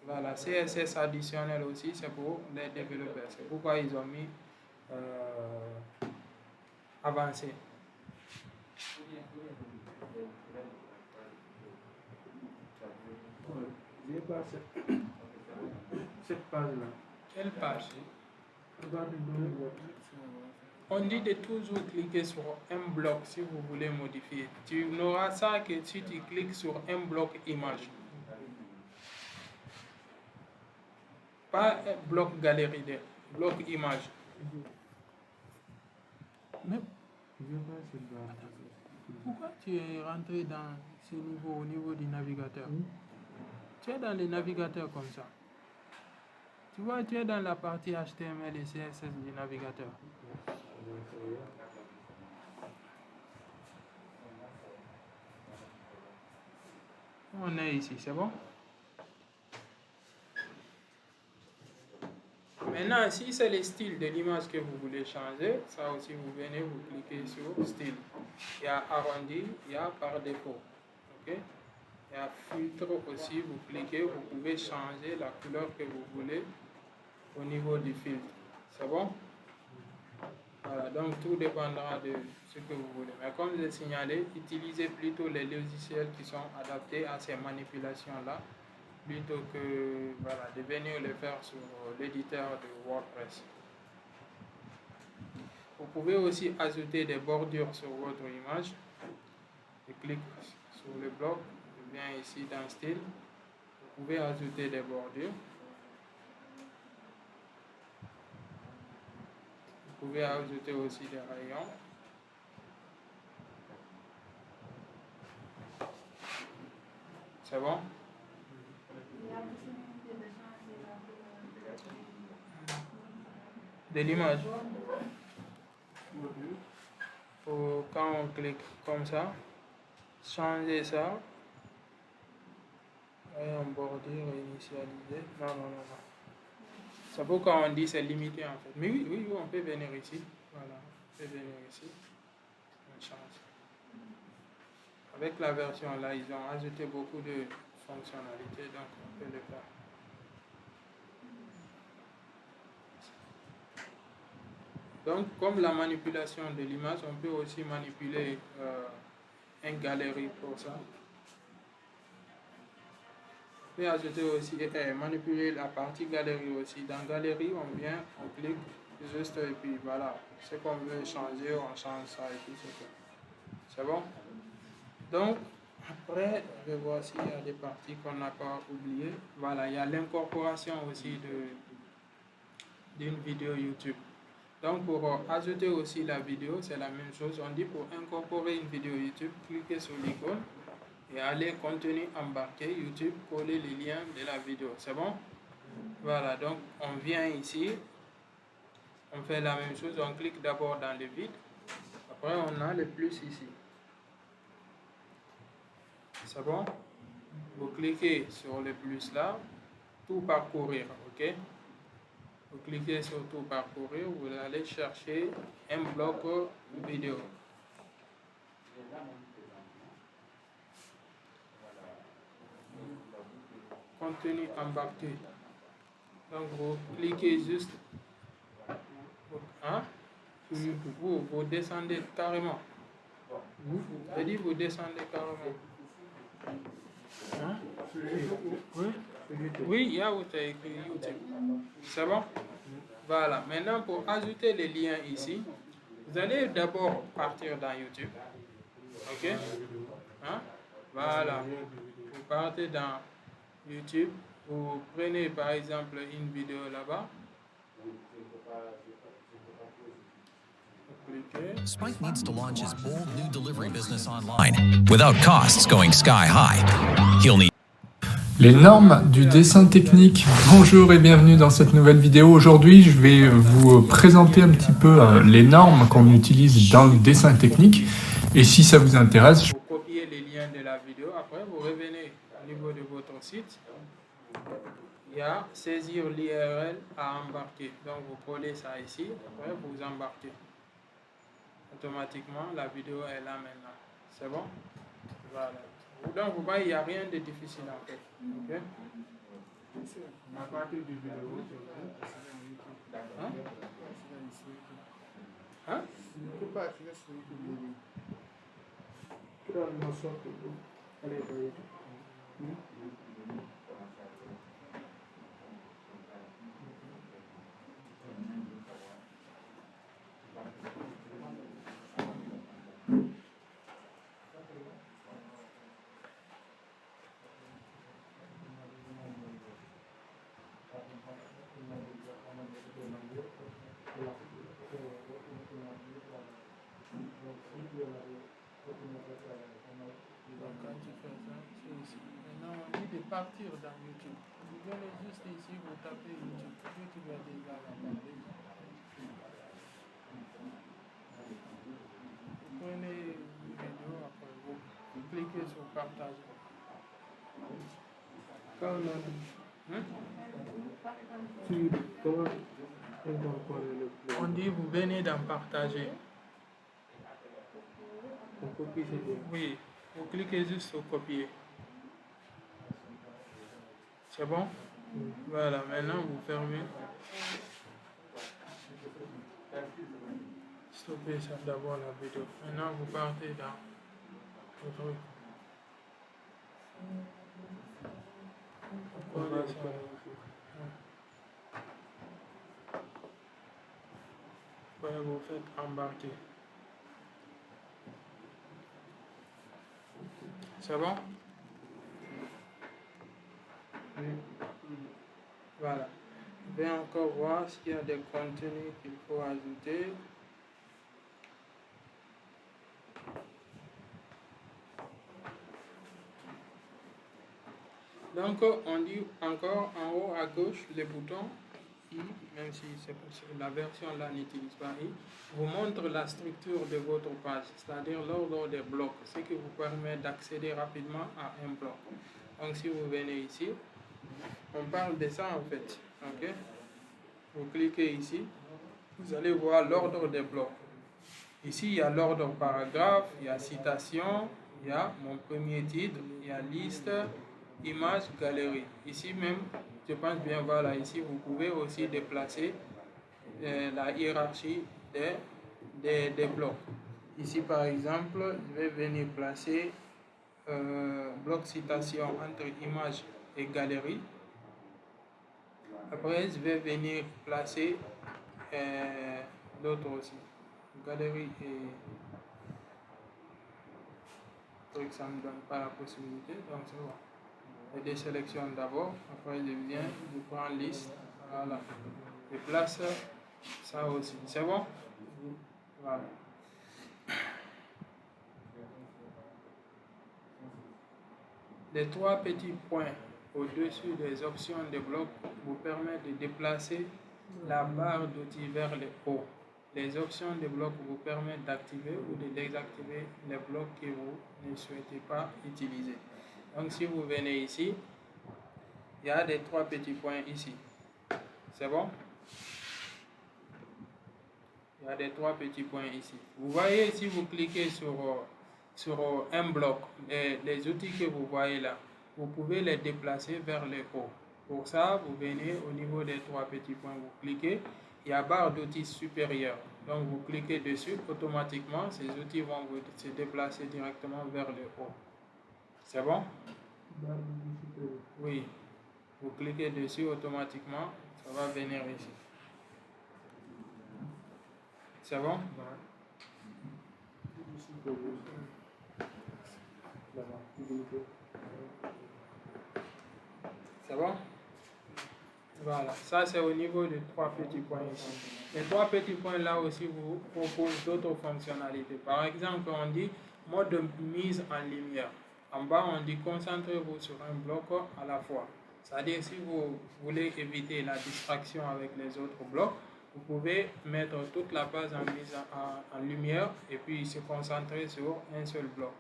Voilà, CSS additionnel aussi, c'est pour les développeurs. C'est pourquoi ils ont mis Avancer. J'ai pas cette page-là. Quelle page? Regardez dans le web. On dit de toujours cliquer sur un bloc si vous voulez modifier. Tu n'auras ça que si tu cliques sur un bloc image. Pas un bloc galerie, bloc image. Mais pourquoi tu es rentré dans ce niveau au niveau du navigateur? Tu es dans les navigateurs comme ça. Tu vois, tu es dans la partie HTML et CSS du navigateur. On est ici, c'est bon? Maintenant, si c'est le style de l'image que vous voulez changer, ça aussi, vous venez, vous cliquez sur style. Il y a arrondi, il y a par défaut. Ok? Il y a filtre aussi, vous cliquez, vous pouvez changer la couleur que vous voulez au niveau du filtre. C'est bon? Voilà, donc tout dépendra de ce que vous voulez. Mais comme je l'ai signalé, utilisez plutôt les logiciels qui sont adaptés à ces manipulations-là, plutôt que de venir le faire sur l'éditeur de WordPress. Vous pouvez aussi ajouter des bordures sur votre image. Je clique sur le bloc, je viens ici dans Style. Vous pouvez ajouter des bordures. Vous pouvez ajouter aussi des rayons. C'est bon? De l'image. Quand on clique comme ça, changer ça. Et en bordure initialisée. Non, non, non, non. C'est pourquoi on dit c'est limité en fait. Mais oui, oui, oui, on peut venir ici. Voilà, on peut venir ici. On change. Avec la version là, ils ont ajouté beaucoup de fonctionnalités, donc on peut le faire. Donc, comme la manipulation de l'image, on peut aussi manipuler une galerie pour ça. On peut ajouter aussi, manipuler la partie galerie aussi. Dans galerie, on vient, on clique juste et puis voilà. Ce qu'on veut changer, on change ça et puis c'est tout. C'est bon? Donc, après, je vais voir s'il y a des parties qu'on n'a pas oubliées. Voilà, il y a l'incorporation aussi d'une vidéo YouTube. Donc, pour ajouter aussi la vidéo, c'est la même chose. On dit pour incorporer une vidéo YouTube, cliquez sur l'icône et allez contenu embarqué YouTube, coller les liens de la vidéo. C'est bon? Voilà, donc on vient ici, on fait la même chose, on clique d'abord dans le vide, après on a le plus ici. C'est bon? Vous cliquez sur le plus là, tout parcourir, ok? Vous cliquez sur tout parcourir, vous allez chercher un bloc vidéo. Contenu embarqué. Donc vous cliquez juste, hein? Vous descendez carrément. Je dis vous descendez carrément. Hein? Oui? Oui, il y a où tu as écrit YouTube. C'est bon? Voilà. Maintenant, pour ajouter les liens ici, vous allez d'abord partir dans YouTube. Ok? Hein? Voilà. Vous partez dans YouTube. Vous prenez par exemple une vidéo là-bas. Spike needs to launch his bold new delivery business online without costs going sky high. He'll need Les normes du dessin technique. Bonjour et bienvenue dans cette nouvelle vidéo. Aujourd'hui, je vais vous présenter un petit peu les normes qu'on utilise dans le dessin technique. Et si ça vous intéresse, Vous copiez les liens de la vidéo. Après, vous revenez au niveau de votre site. Il y a saisir l'URL à embarquer. Donc, vous collez ça ici. Après, vous embarquez. Automatiquement, la vidéo est là maintenant. C'est bon? Voilà. Donc, vous voyez, il n'y a rien de difficile en fait. Ok? À partir du vidéo, Hein? Hein? je ne peux pas accéder sur YouTube. Allez, Donc, quand tu fais ça, c'est ici. Maintenant, on dit de partir dans YouTube. Vous venez juste ici, vous tapez YouTube. YouTube est déjà là-bas. Vous prenez une vidéo, après vous cliquez sur partager. quand on a Hein? comment incorporer le plus, On dit vous venez d'en partager. on copie ce lien. Oui, vous cliquez juste sur copier. C'est bon? Voilà, maintenant vous fermez. Stoppez ça d'abord la vidéo. Maintenant vous partez dans le truc. On va Collez ça. faire Après vous faites embarquer. C'est bon? Voilà. Je vais encore voir s'il y a des contenus qu'il faut ajouter. Donc, on dit encore en haut à gauche, les boutons I, même si la version là n'utilise pas I, vous montre la structure de votre page, c'est-à-dire l'ordre des blocs, ce qui vous permet d'accéder rapidement à un bloc. Donc, si vous venez ici, on parle de ça en fait. Ok? Vous cliquez ici, vous allez voir l'ordre des blocs. Ici, il y a l'ordre paragraphe, il y a citation, il y a mon premier titre, il y a liste, image, galerie. Ici même, je pense bien, voilà, ici, vous pouvez aussi déplacer la hiérarchie des blocs. Ici, par exemple, je vais venir placer bloc citation entre image et galerie. Après, je vais venir placer l'autre aussi. Galerie et truc, ça ne me donne pas la possibilité, donc c'est bon. Je désélectionne d'abord, après je viens, je prends liste, voilà. Je place ça aussi, c'est bon? Voilà. Les trois petits points au-dessus des options de bloc vous permettent de déplacer la barre d'outils vers le haut. Les options de bloc vous permettent d'activer ou de désactiver les blocs que vous ne souhaitez pas utiliser. Donc si vous venez ici, il y a des trois petits points ici. C'est bon? Il y a des trois petits points ici. Vous voyez, si vous cliquez sur un bloc, les outils que vous voyez là, vous pouvez les déplacer vers le haut. Pour ça, vous venez au niveau des trois petits points, vous cliquez, il y a barre d'outils supérieure. Donc vous cliquez dessus, automatiquement, ces outils vont se déplacer directement vers le haut. C'est bon? Oui. Vous cliquez dessus, automatiquement, ça va venir ici. C'est bon? C'est bon? Voilà, ça c'est au niveau des trois petits points ici. Les trois petits points là aussi vous proposent d'autres fonctionnalités. Par exemple, on dit mode de mise en lumière. En bas, on dit concentrez-vous sur un bloc à la fois. C'est-à-dire, si vous voulez éviter la distraction avec les autres blocs, vous pouvez mettre toute la page en mise en lumière et puis se concentrer sur un seul bloc.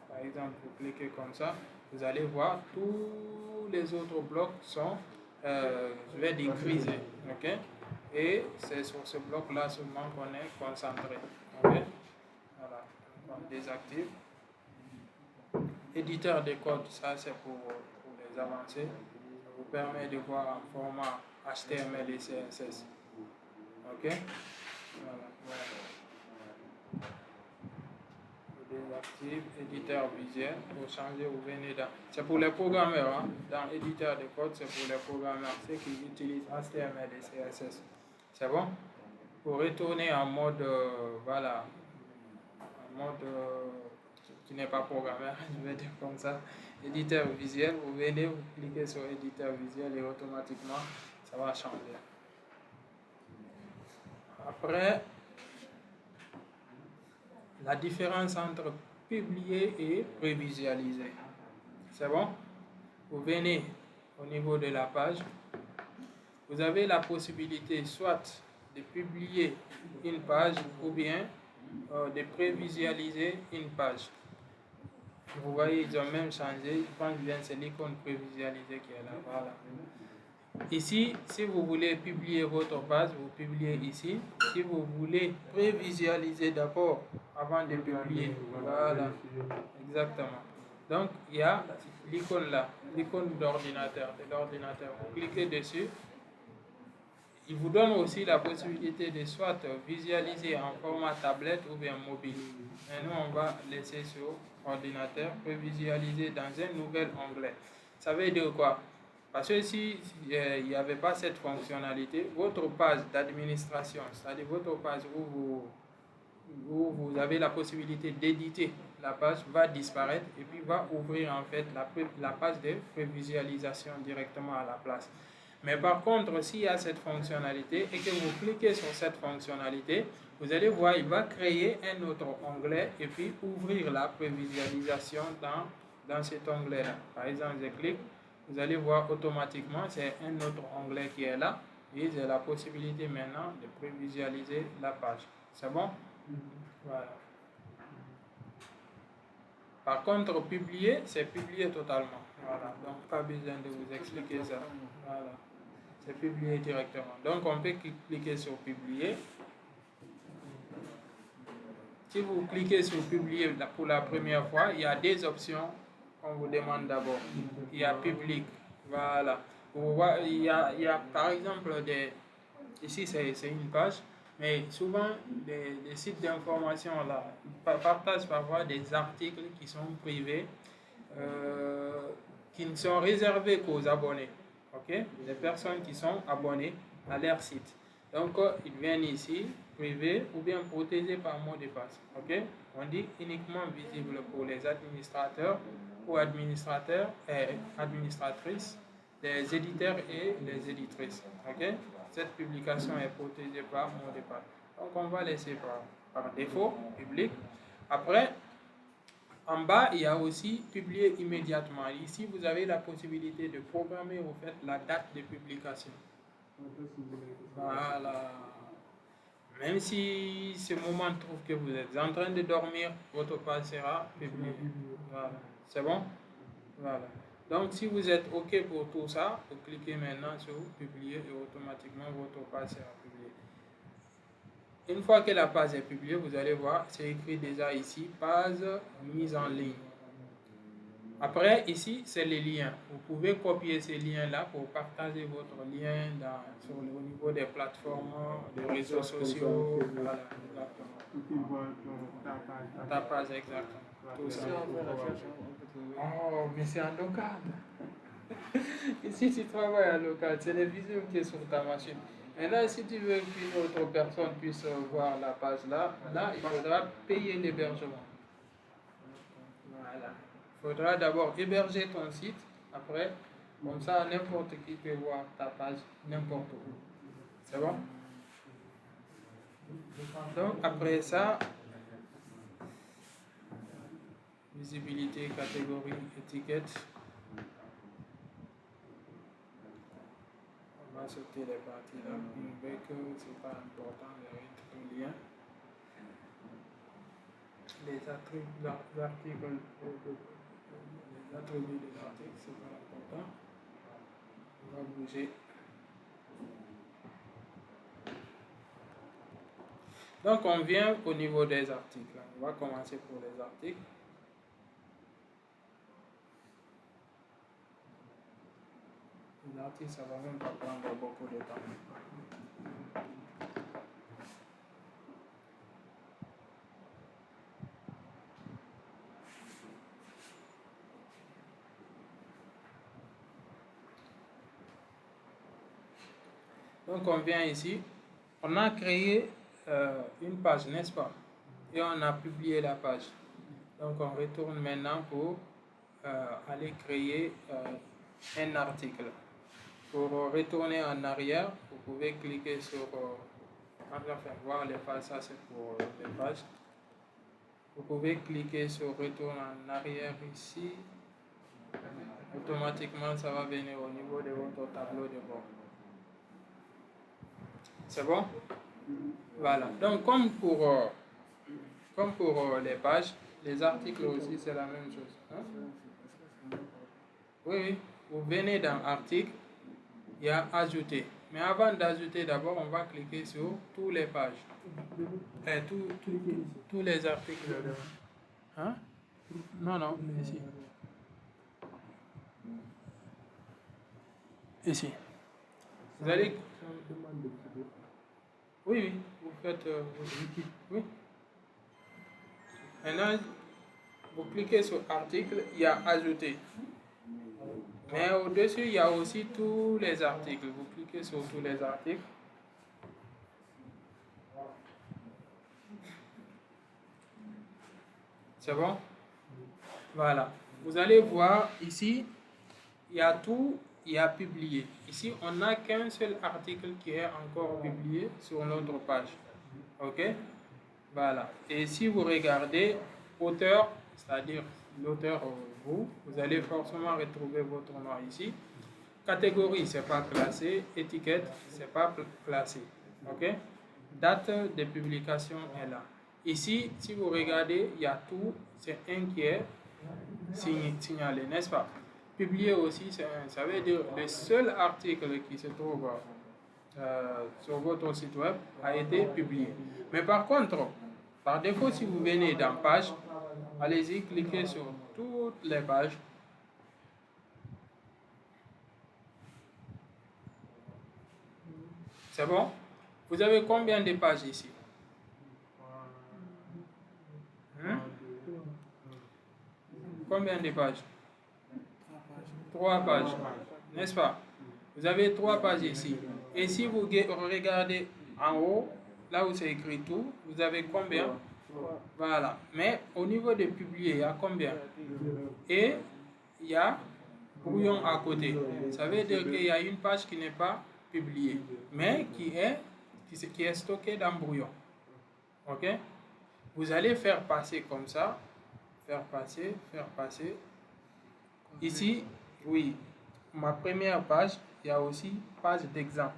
Par exemple, vous cliquez comme ça, vous allez voir tous les autres blocs sont, je vais dire, grisés. Okay? Et c'est sur ce bloc-là seulement qu'on est concentré. Okay? Voilà, on désactive. Éditeur de code, ça c'est pour les avancées. Ça vous permet de voir en format HTML et CSS. Ok? Voilà. Désactive éditeur visuel. Pour changer, vous venez dans. C'est pour les programmeurs. Hein? Dans éditeur de code, c'est pour les programmeurs, ceux qui utilisent HTML et CSS. C'est bon? Pour retourner en mode, voilà, en mode qui n'est pas programmeur, je vais dire comme ça, éditeur visuel, vous venez, vous cliquez sur éditeur visuel et automatiquement, ça va changer. Après, la différence entre publier et prévisualiser. C'est bon? Vous venez au niveau de la page. Vous avez la possibilité soit de publier une page ou bien de prévisualiser une page. Vous voyez, ils ont même changé. Je pense bien c'est l'icône prévisualisée qui est là. Voilà. Ici, si vous voulez publier votre page, vous publiez ici. Si vous voulez prévisualiser d'abord avant de publier, voilà, exactement. Donc, il y a l'icône là, l'icône d'ordinateur, de l'ordinateur. Vous cliquez dessus. Il vous donne aussi la possibilité de soit visualiser en format tablette ou bien mobile. Et nous, on va laisser sur ordinateur, prévisualiser dans un nouvel onglet. Ça veut dire quoi? Parce que si il n'y avait pas cette fonctionnalité, votre page d'administration, c'est-à-dire votre page où vous avez la possibilité d'éditer la page, va disparaître et puis va ouvrir en fait la page de prévisualisation directement à la place. Mais par contre, s'il y a cette fonctionnalité et que vous cliquez sur cette fonctionnalité, vous allez voir, il va créer un autre onglet et puis ouvrir la prévisualisation dans cet onglet-là. Par exemple, je clique, vous allez voir automatiquement, c'est un autre onglet qui est là. Et j'ai la possibilité maintenant de prévisualiser la page. C'est bon? Voilà. Par contre, publier, c'est publier totalement. Voilà. Donc, pas besoin de vous expliquer ça. Voilà. C'est publier directement. Donc, on peut cliquer sur publier. Si vous cliquez sur publier pour la première fois, il y a des options qu'on vous demande d'abord. Il y a public. Voilà. Il y a par exemple ici c'est une page, mais souvent les sites d'information là partagent parfois des articles qui sont privés, qui ne sont réservés qu'aux abonnés, ok, les personnes qui sont abonnées à leur site. Donc ils viennent ici, privé ou bien protégé par mot de passe, ok. On dit uniquement visible pour les administrateurs ou administrateurs et administratrices, les éditeurs et les éditrices, ok. Cette publication est protégée par mot de passe. Donc on va laisser par défaut, public. Après, en bas, il y a aussi publier immédiatement. Ici, vous avez la possibilité de programmer au fait la date de publication. Voilà. Même si ce moment trouve que vous êtes en train de dormir, votre page sera publiée. Voilà. C'est bon? Voilà. Donc, si vous êtes OK pour tout ça, vous cliquez maintenant sur publier et automatiquement votre page sera publiée. Une fois que la page est publiée, vous allez voir, c'est écrit déjà ici, page mise en ligne. Après, ici, c'est les liens. Vous pouvez copier ces liens-là pour partager votre lien au niveau des plateformes, des réseaux sociaux. Voilà, exactement. Ta page, exactement. Tout ça. Oh, mais c'est en local. Ici, tu travailles en local. C'est les visuels qui sont sur ta machine. Maintenant, si tu veux qu'une autre personne puisse voir la page là, il faudra payer l'hébergement. Voilà. Il faudra d'abord héberger ton site. Après, comme ça, n'importe qui peut voir ta page n'importe où. C'est bon? Donc, après ça, visibilité, catégorie, étiquette. On va sauter les parties là. C'est pas important, le lien. Les attributs d'articles, les attributs de l'article, c'est pas important. On va bouger. Donc on vient au niveau des articles. On va commencer pour les articles. Les articles, ça va même pas prendre beaucoup de temps. Donc on vient ici, on a créé une page, n'est-ce pas? Et on a publié la page. Donc on retourne maintenant pour aller créer un article. Pour retourner en arrière, vous pouvez cliquer sur, enfin voir les pages, ça c'est pour les pages. Vous pouvez cliquer sur retour en arrière ici. Automatiquement ça va venir au niveau de votre tableau de bord. C'est bon? Voilà. Donc, comme pour les pages, les articles aussi, c'est la même chose. Hein? Oui. Vous venez dans article, il y a ajouter. Mais avant d'ajouter, d'abord, on va cliquer sur toutes les pages. Tous les articles. Hein? Non, ici. Ici. Vous allez... Oui, vous faites... oui. Maintenant, vous cliquez sur article, il y a ajouter. Mais au-dessus, il y a aussi tous les articles. Vous cliquez sur tous les articles. C'est bon? Voilà. Vous allez voir ici, il y a tout. Il y a publié. Ici, on n'a qu'un seul article qui est encore publié sur notre page. OK? Voilà. Et si vous regardez, auteur, c'est-à-dire l'auteur, vous allez forcément retrouver votre nom ici. Catégorie, c'est pas classé. Étiquette, c'est pas classé. OK? Date de publication est là. Ici, si vous regardez, il y a tout. C'est un qui est signalé, n'est-ce pas? Publié aussi, ça veut dire le seul article qui se trouve sur votre site web a été publié. Mais par contre, par défaut, si vous venez dans page, allez-y, cliquez sur toutes les pages. C'est bon? Vous avez combien de pages ici? Combien de pages? 3 pages, n'est-ce pas? Vous avez 3 pages ici. Et si vous regardez en haut, là où c'est écrit tout, vous avez combien? Voilà. Mais au niveau de publier, il y a combien? Et il y a brouillon à côté. Ça veut dire qu'il y a une page qui n'est pas publiée, mais qui est stockée dans brouillon. OK? Vous allez faire passer comme ça. Faire passer. Ici, oui, ma première page, il y a aussi page d'exemple.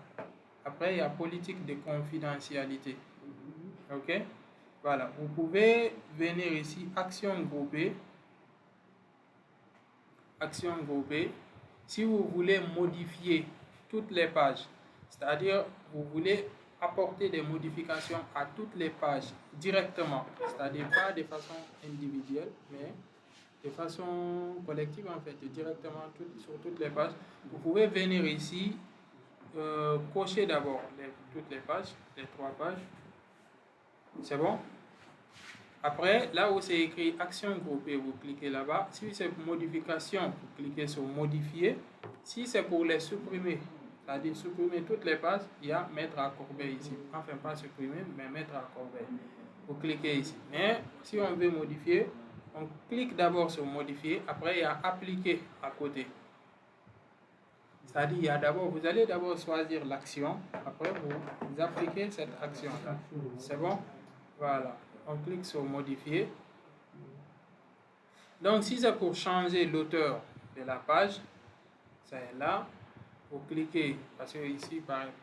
Après, il y a politique de confidentialité. OK? Voilà, vous pouvez venir ici, action groupée. Action groupée. Si vous voulez modifier toutes les pages, c'est-à-dire vous voulez apporter des modifications à toutes les pages directement, c'est-à-dire pas de façon individuelle, mais de façon collective en fait, directement sur toutes les pages, vous pouvez venir ici, cocher d'abord toutes les pages, les 3 pages. C'est bon? Après, là où c'est écrit action groupée, vous cliquez là-bas. Si c'est modification, vous cliquez sur modifier. Si c'est pour les supprimer, c'est-à-dire supprimer toutes les pages, il y a mettre à corbeille ici. Enfin, pas supprimer, mais mettre à corbeille. Vous cliquez ici. Mais si on veut modifier, on clique d'abord sur modifier. Après, il y a appliquer à côté. C'est-à-dire, vous allez d'abord choisir l'action. Après, vous appliquez cette action-là. C'est bon? Voilà. On clique sur modifier. Donc, si c'est pour changer l'auteur de la page, c'est là. Vous cliquez, parce que ici,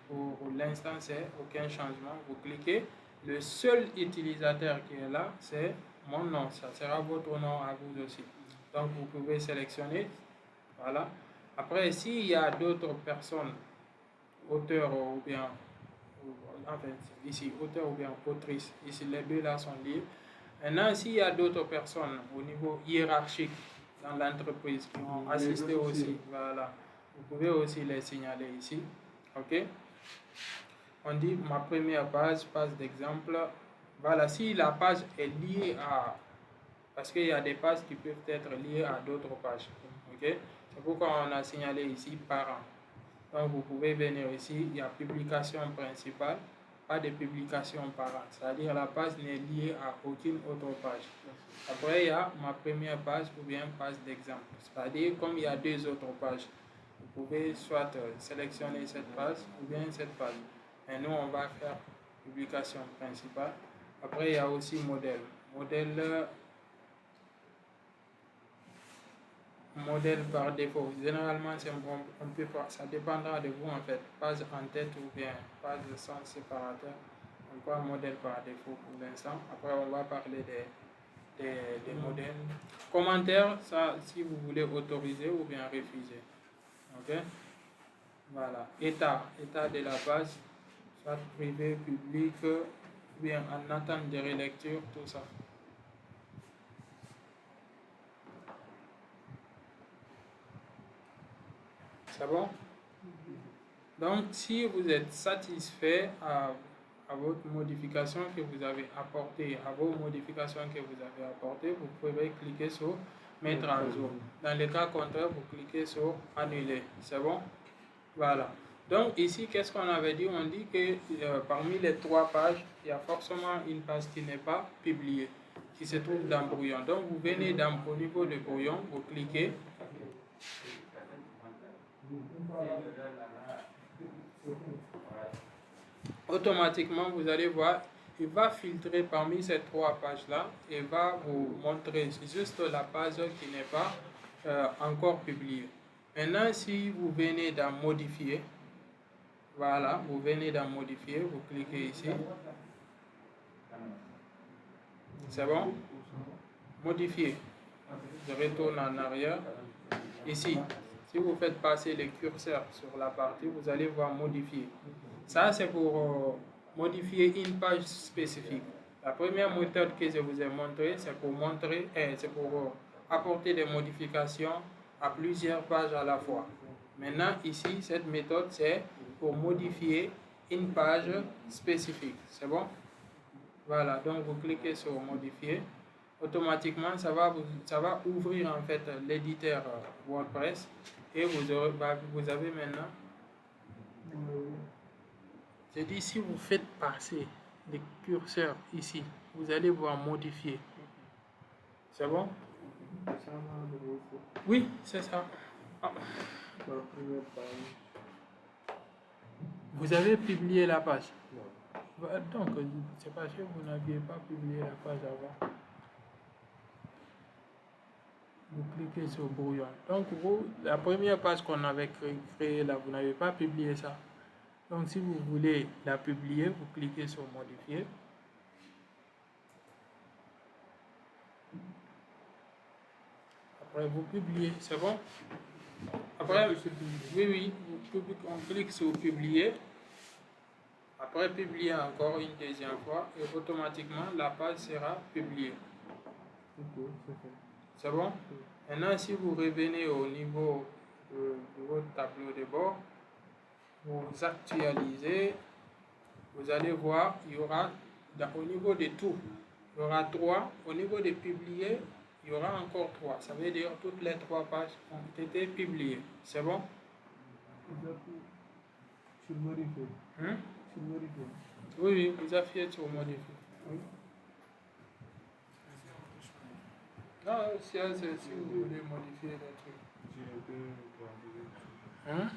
pour l'instant, c'est aucun changement. Vous cliquez. Le seul utilisateur qui est là, c'est mon nom. Ça sera votre nom à vous aussi. Donc, vous pouvez sélectionner. Voilà. Après, s'il y a d'autres personnes, auteurs ou bien, enfin, ici, auteur ou bien autrice, ici, les deux là sont liés. Maintenant, s'il y a d'autres personnes au niveau hiérarchique dans l'entreprise qui ont assisté aussi, voilà, vous pouvez aussi les signaler ici. OK? On dit ma première page d'exemple. Voilà, si la page est liée à... Parce qu'il y a des pages qui peuvent être liées à d'autres pages. OK? C'est pourquoi on a signalé ici parent. Donc, vous pouvez venir ici, il y a publication principale, pas de publication parent. C'est-à-dire la page n'est liée à aucune autre page. Après, il y a ma première page ou bien page d'exemple. C'est-à-dire, comme il y a 2 autres pages, vous pouvez soit sélectionner cette page ou bien cette page. Et nous, on va faire publication principale. Après, il y a aussi modèle. Modèle par défaut. Généralement, ça dépendra de vous en fait. Page en tête ou bien page sans séparateur. On prend modèle par défaut pour l'instant. Après, on va parler des modèles. Commentaires, ça, si vous voulez autoriser ou bien refuser. OK? Voilà. État de la page, soit privé, public, ou bien en attente de relecture, tout ça. C'est bon? Donc, si vous êtes satisfait à votre modification que vous avez apportée, à vos modifications que vous avez apportées, vous pouvez cliquer sur mettre à jour. Dans le cas contraire, vous cliquez sur annuler. C'est bon? Voilà. Donc, ici, qu'est-ce qu'on avait dit? On dit que parmi les 3 pages, il y a forcément une page qui n'est pas publiée, qui se trouve dans brouillon. Donc, vous venez au niveau de brouillon, vous cliquez. Automatiquement, vous allez voir, il va filtrer parmi ces 3 pages-là et va vous montrer juste la page qui n'est pas encore publiée. Maintenant, si vous venez dans modifier, voilà, vous venez dans modifier, vous cliquez ici. C'est bon? Modifier. Je retourne en arrière. Ici, si vous faites passer le curseur sur la partie, vous allez voir modifier. Ça, c'est pour modifier une page spécifique. La première méthode que je vous ai montrée, c'est pour apporter des modifications à plusieurs pages à la fois. Maintenant, ici, cette méthode, c'est pour modifier une page spécifique. C'est bon? Voilà, donc vous cliquez sur modifier. Automatiquement, ça va ouvrir en fait l'éditeur WordPress et vous avez maintenant. J'ai dit, si vous faites passer le curseur ici, vous allez voir modifier. C'est bon? Ça m'a donné ça. Oui, c'est ça. Ah. La première page. Vous avez publié la page. Non. Donc, c'est parce que vous n'aviez pas publié la page avant. Vous cliquez sur brouillon. Donc, la première page qu'on avait créée là, vous n'avez pas publié ça. Donc, si vous voulez la publier, vous cliquez sur modifier. Après, vous publiez. C'est bon? Après, oui, on clique sur publier. Après, publier encore une deuxième fois et automatiquement, la page sera publiée. Ok, c'est fait. C'est bon? Maintenant, si vous revenez au niveau de votre tableau de bord, vous actualisez, vous allez voir, il y aura, au niveau de tout, il y aura 3. Au niveau de publier, il y aura encore 3. Ça veut dire que toutes les 3 pages ont été publiées. C'est bon? Je modifie. Je modifie. Oui, vous appuyez sur modifier. Oui. Non, si vous voulez modifier les trucs. J'ai deux gravures. Hein?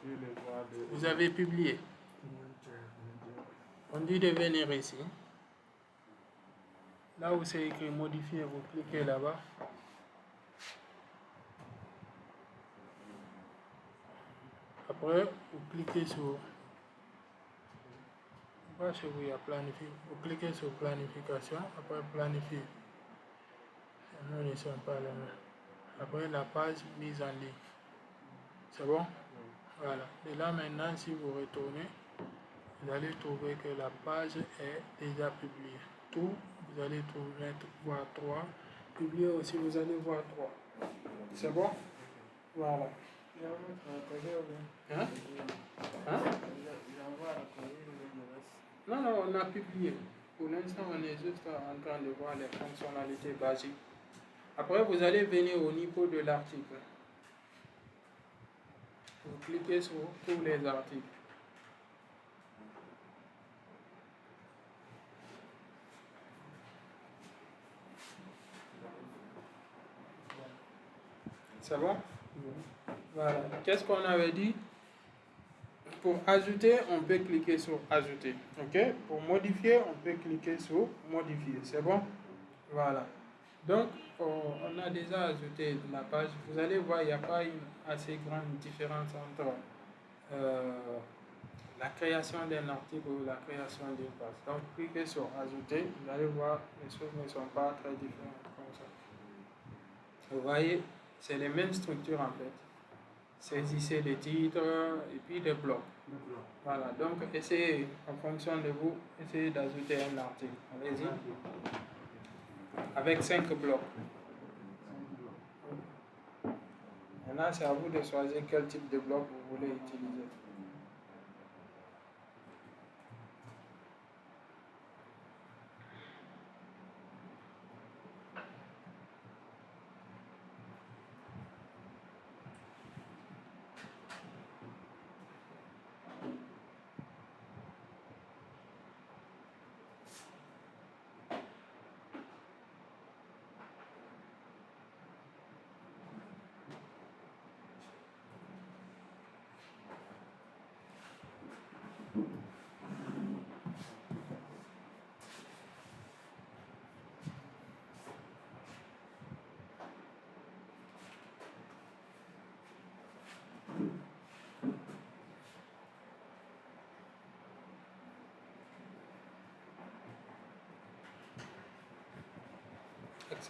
Je les vois de. Vous avez publié. On dit de venir ici. Là où c'est écrit modifier, vous cliquez là-bas. Après, vous cliquez sur. Chez vous, il y a planifier. Vous cliquez sur planification. Après, planifier. Nous ne sommes pas les mêmes. Après, la page mise en ligne. C'est bon? Voilà. Et là, maintenant, si vous retournez, vous allez trouver que la page est déjà publiée. Tout, vous allez voir 3. Publier aussi, vous allez voir 3. C'est bon? Voilà. Hein? Hein? Non, on a publié. Pour l'instant, on est juste en train de voir les fonctionnalités basiques. Après, vous allez venir au niveau de l'article. Vous cliquez sur tous les articles. C'est bon? Voilà. Qu'est-ce qu'on avait dit? Pour ajouter, on peut cliquer sur ajouter. OK? Pour modifier, on peut cliquer sur modifier. C'est bon? Voilà. Donc, on a déjà ajouté la page. Vous allez voir, il n'y a pas une assez grande différence entre la création d'un article ou la création d'une page. Donc, cliquez sur ajouter. Vous allez voir, les choses ne sont pas très différentes comme ça. Vous voyez, c'est les mêmes structures en fait. Saisissez les titres et puis des blocs. Voilà, donc essayez, en fonction de vous, essayez d'ajouter un article. Allez-y. Avec 5 blocs. Maintenant, c'est à vous de choisir quel type de bloc vous voulez utiliser.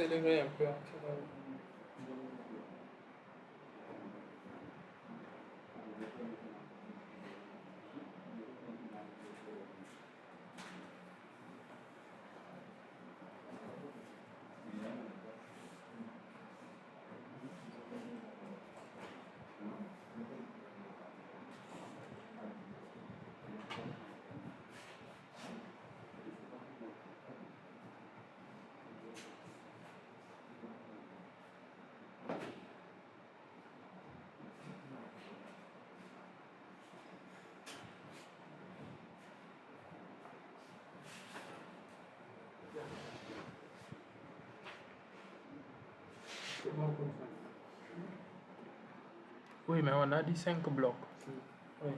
accélérer un peu. Accélérer. C'est bon comme ça. Oui, mais on a dit 5 blocs. Oui.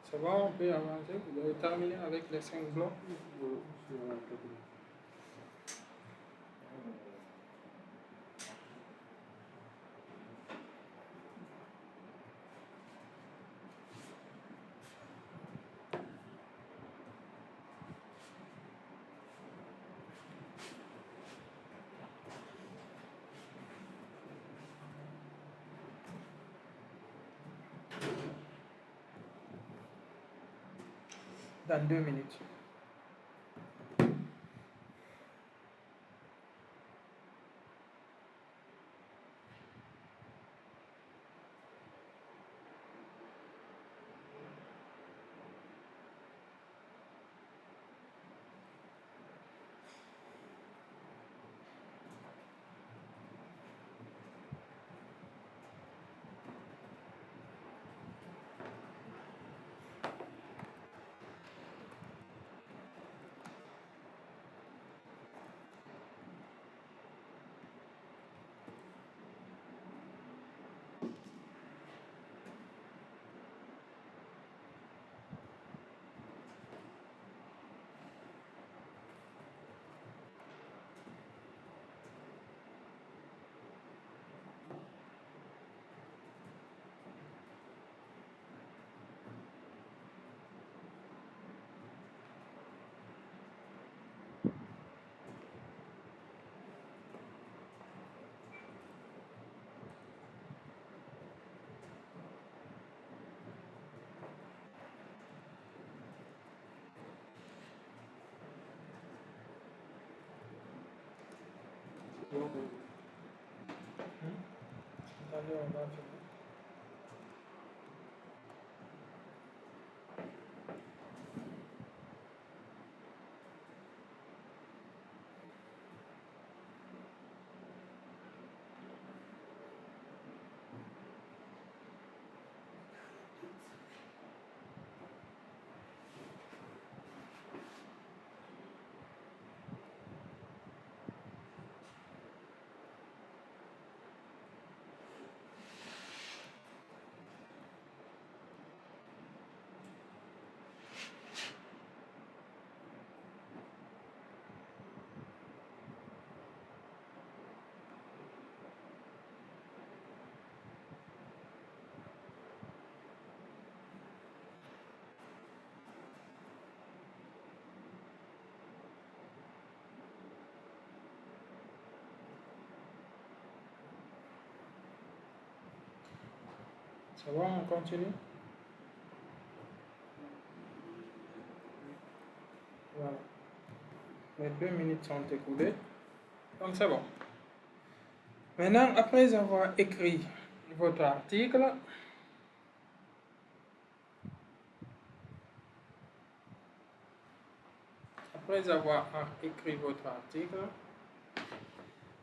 Ça va, on peut avancer. Vous avez terminé avec les 5 blocs. Sur la quatrième. Dans 2 minutes. Attendez, on va finir. Ça va, on continue? Voilà. Les 2 minutes sont écoulées. Donc c'est bon. Maintenant, après avoir écrit votre article,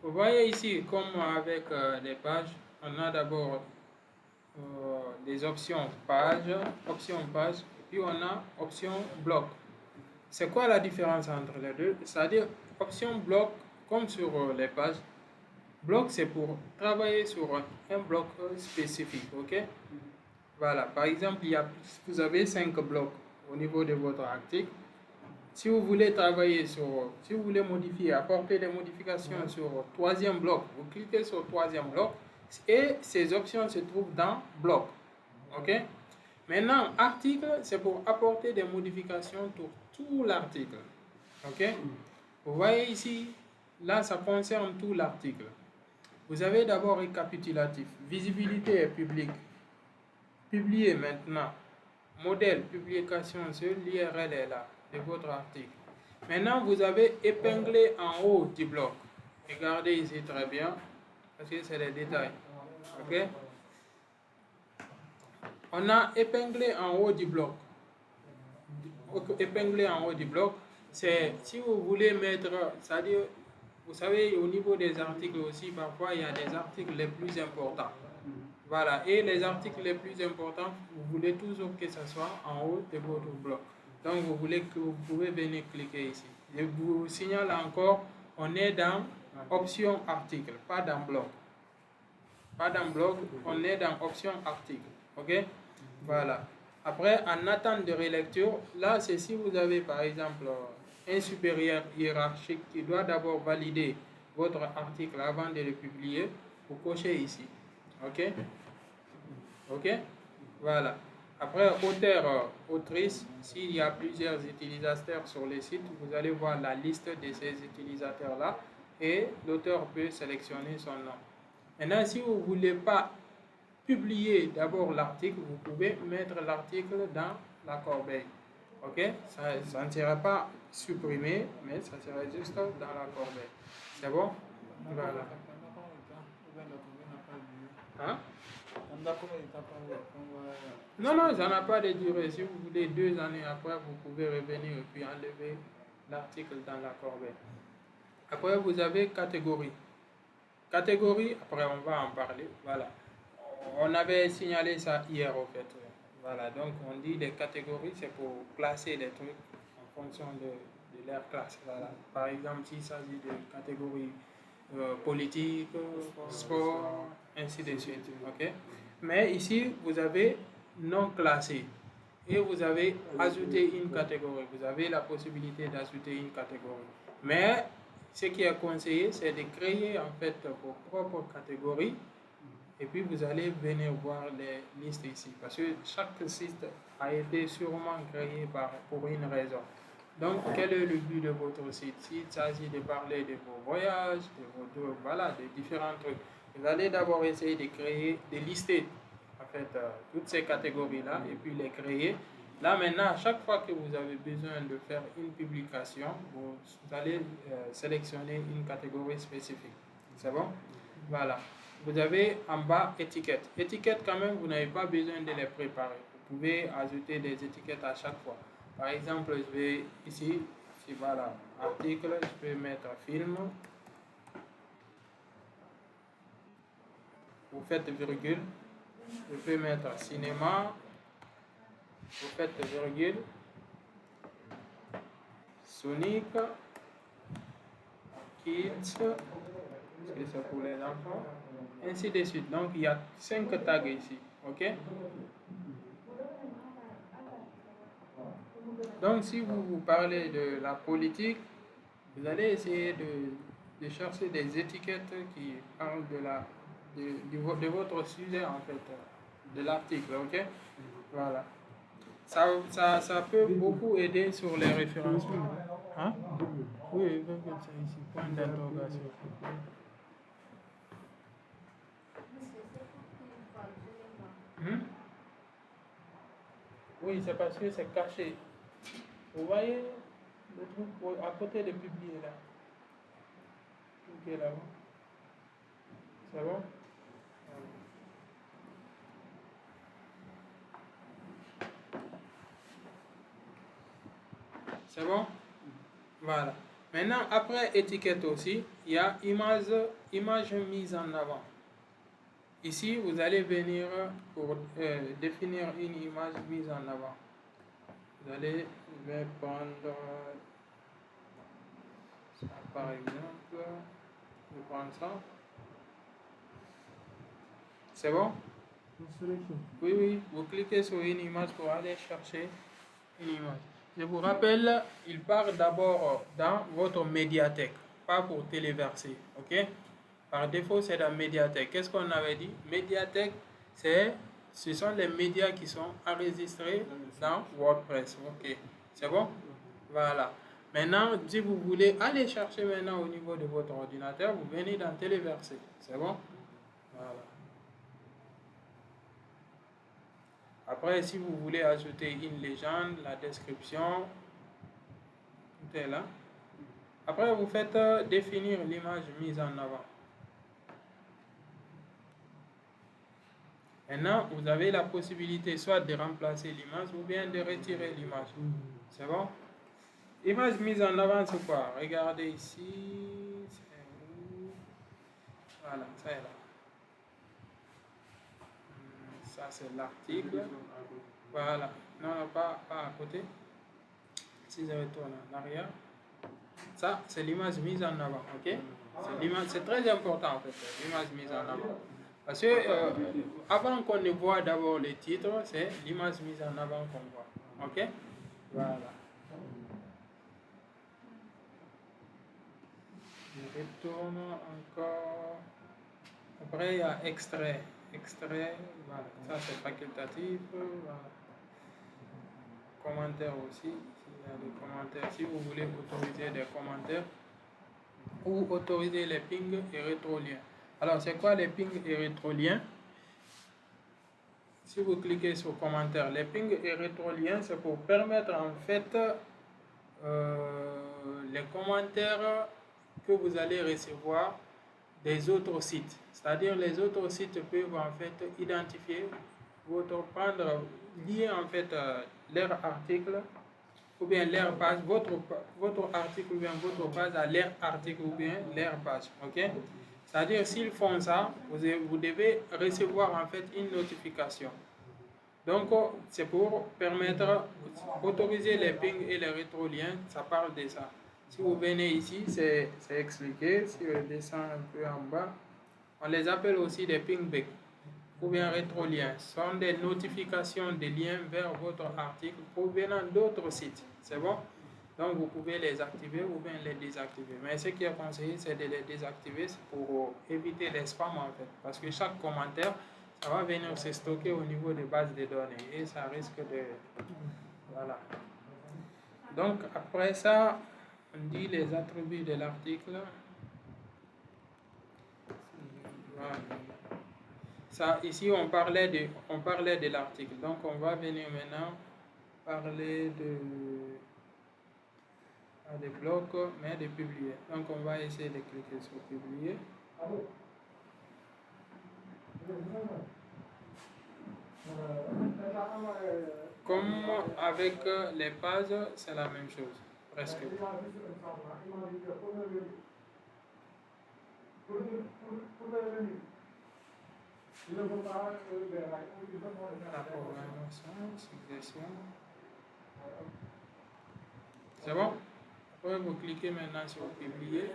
vous voyez ici, comme avec les pages, on a d'abord des options page, puis on a option bloc. C'est quoi la différence entre les deux? C'est-à-dire, option bloc, comme sur les pages, bloc c'est pour travailler sur un bloc spécifique, ok? Voilà, par exemple, vous avez 5 blocs au niveau de votre article. Si vous voulez si vous voulez modifier, apporter des modifications sur le 3e bloc, vous cliquez sur le 3e bloc et ces options se trouvent dans bloc. Ok? Maintenant, article, c'est pour apporter des modifications sur tout l'article. Ok? Vous voyez ici, là, ça concerne tout l'article. Vous avez d'abord récapitulatif, visibilité et public. Publier maintenant. Modèle, publication, l'URL est là de votre article. Maintenant, vous avez épinglé en haut du bloc. Regardez ici très bien, parce que c'est les détails. Ok? On a épinglé en haut du bloc. Épinglé en haut du bloc, c'est si vous voulez mettre, c'est-à-dire, vous savez, au niveau des articles aussi, parfois il y a des articles les plus importants. Voilà, et les articles les plus importants, vous voulez toujours que ce soit en haut de votre bloc. Donc, vous pouvez venir cliquer ici. Je vous signale encore, on est dans option article, pas dans bloc. Pas dans bloc, on est dans option article. Ok? Voilà. Après, en attente de relecture, là, c'est si vous avez par exemple un supérieur hiérarchique qui doit d'abord valider votre article avant de le publier, vous cochez ici. Ok? Ok? Voilà. Après, auteur, autrice, s'il y a plusieurs utilisateurs sur le site, vous allez voir la liste de ces utilisateurs-là et l'auteur peut sélectionner son nom. Maintenant, si vous ne voulez pas publier d'abord l'article, vous pouvez mettre l'article dans la corbeille. Ok? Ça ne sera pas supprimé, mais ça sera juste dans la corbeille. C'est bon? Voilà. Hein? Non, ça n'a pas de durée. Si vous voulez 2 années après, vous pouvez revenir et puis enlever l'article dans la corbeille. Après, vous avez catégorie. Catégorie, après on va en parler. Voilà. On avait signalé ça hier au fait. Voilà, donc on dit les catégories, c'est pour classer les trucs en fonction de leur classe. Voilà. Par exemple, s'il s'agit de catégories politique, sport, ainsi de suite. Okay? Mais ici, vous avez non classé et vous avez ajouté une catégorie. Vous avez la possibilité d'ajouter une catégorie. Mais ce qui est conseillé, c'est de créer en fait vos propres catégories et puis vous allez venir voir les listes ici. Parce que chaque site a été sûrement créé pour une raison. Donc, quel est le but de votre site? S'il s'agit de parler de vos voyages, de différents trucs, vous allez d'abord essayer de créer, de lister en fait toutes ces catégories-là et puis les créer. Là maintenant, à chaque fois que vous avez besoin de faire une publication, vous allez sélectionner une catégorie spécifique. C'est bon? Voilà. Vous avez en bas étiquette. Étiquette, quand même, vous n'avez pas besoin de les préparer. Vous pouvez ajouter des étiquettes à chaque fois. Par exemple, je vais ici, voilà, article, je vais mettre film. Vous faites virgule. Je peux mettre cinéma. Vous faites virgule. Sonic. Kids. Parce que c'est pour les enfants. Ainsi de suite. Donc, il y a 5 tags ici. OK? Donc, si vous parlez de la politique, vous allez essayer de chercher des étiquettes qui parlent de votre sujet, en fait, de l'article, ok? Voilà. Ça peut beaucoup aider sur les référencements. Hein? Oui, c'est ici, point d'interrogation. Oui, c'est parce que c'est caché. Vous voyez le truc à côté de publier là. Ok, là-bas. C'est bon? C'est bon? Voilà. Maintenant, après étiquette aussi, il y a image mise en avant. Ici, vous allez venir pour définir une image mise en avant. Vous allez, je vais prendre ça par exemple. Je prends ça. C'est bon? Oui, oui. Vous cliquez sur une image pour aller chercher une image. Je vous rappelle, il part d'abord dans votre médiathèque, pas pour téléverser. Ok? Par défaut, c'est la médiathèque. Qu'est-ce qu'on avait dit? Médiathèque, ce sont les médias qui sont enregistrés dans WordPress. Ok, c'est bon? Voilà. Maintenant, si vous voulez aller chercher maintenant au niveau de votre ordinateur, vous venez dans téléverser. C'est bon? Voilà. Après, si vous voulez ajouter une légende, la description, tout est là. Après, vous faites définir l'image mise en avant. Maintenant, vous avez la possibilité soit de remplacer l'image ou bien de retirer l'image. C'est bon? Image mise en avant, c'est quoi? Regardez ici. Voilà, ça est là. Ça, c'est l'article. Voilà. Non, non, pas à côté. Si je retourne en arrière. Ça, c'est l'image mise en avant. OK? C'est très important, en fait, l'image mise en avant. Parce que avant qu'on ne voit d'abord les titres, c'est l'image mise en avant qu'on voit. OK? Voilà. Je retourne encore. Après, il y a extrait. Extrait, voilà. Ça, c'est facultatif. Voilà. Commentaires aussi. Il y a des commentaires. Si vous voulez autoriser des commentaires ou autoriser les pings et rétroliens. Alors, c'est quoi les pings et rétroliens? Si vous cliquez sur commentaires, les pings et rétroliens, c'est pour permettre en fait les commentaires que vous allez recevoir des autres sites. C'est-à-dire les autres sites peuvent en fait identifier lier en fait leur article ou bien leur page, votre article ou bien votre page à leur article ou bien leur page. Ok? C'est-à-dire s'ils font ça, vous devez recevoir en fait une notification. Donc c'est pour permettre autoriser les pings et les rétroliens, ça parle de ça. Si vous venez ici, c'est expliqué. Si on descend un peu en bas, on les appelle aussi des pingback ou bien rétroliens. Ce sont des notifications des liens vers votre article provenant d'autres sites. C'est bon? Donc vous pouvez les activer ou bien les désactiver. Mais ce qui est conseillé, c'est de les désactiver pour éviter les spams en fait. Parce que chaque commentaire, ça va venir se stocker au niveau des bases de données et ça risque de... Voilà. Donc après ça, on dit les attributs de l'article. Voilà. Ça, ici, on parlait de l'article. Donc, on va venir maintenant parler des blocs, mais de publier. Donc, on va essayer de cliquer sur publier. Comme avec les pages, c'est la même chose, presque. La programmation, succession. C'est bon? Après, vous cliquez maintenant sur publier.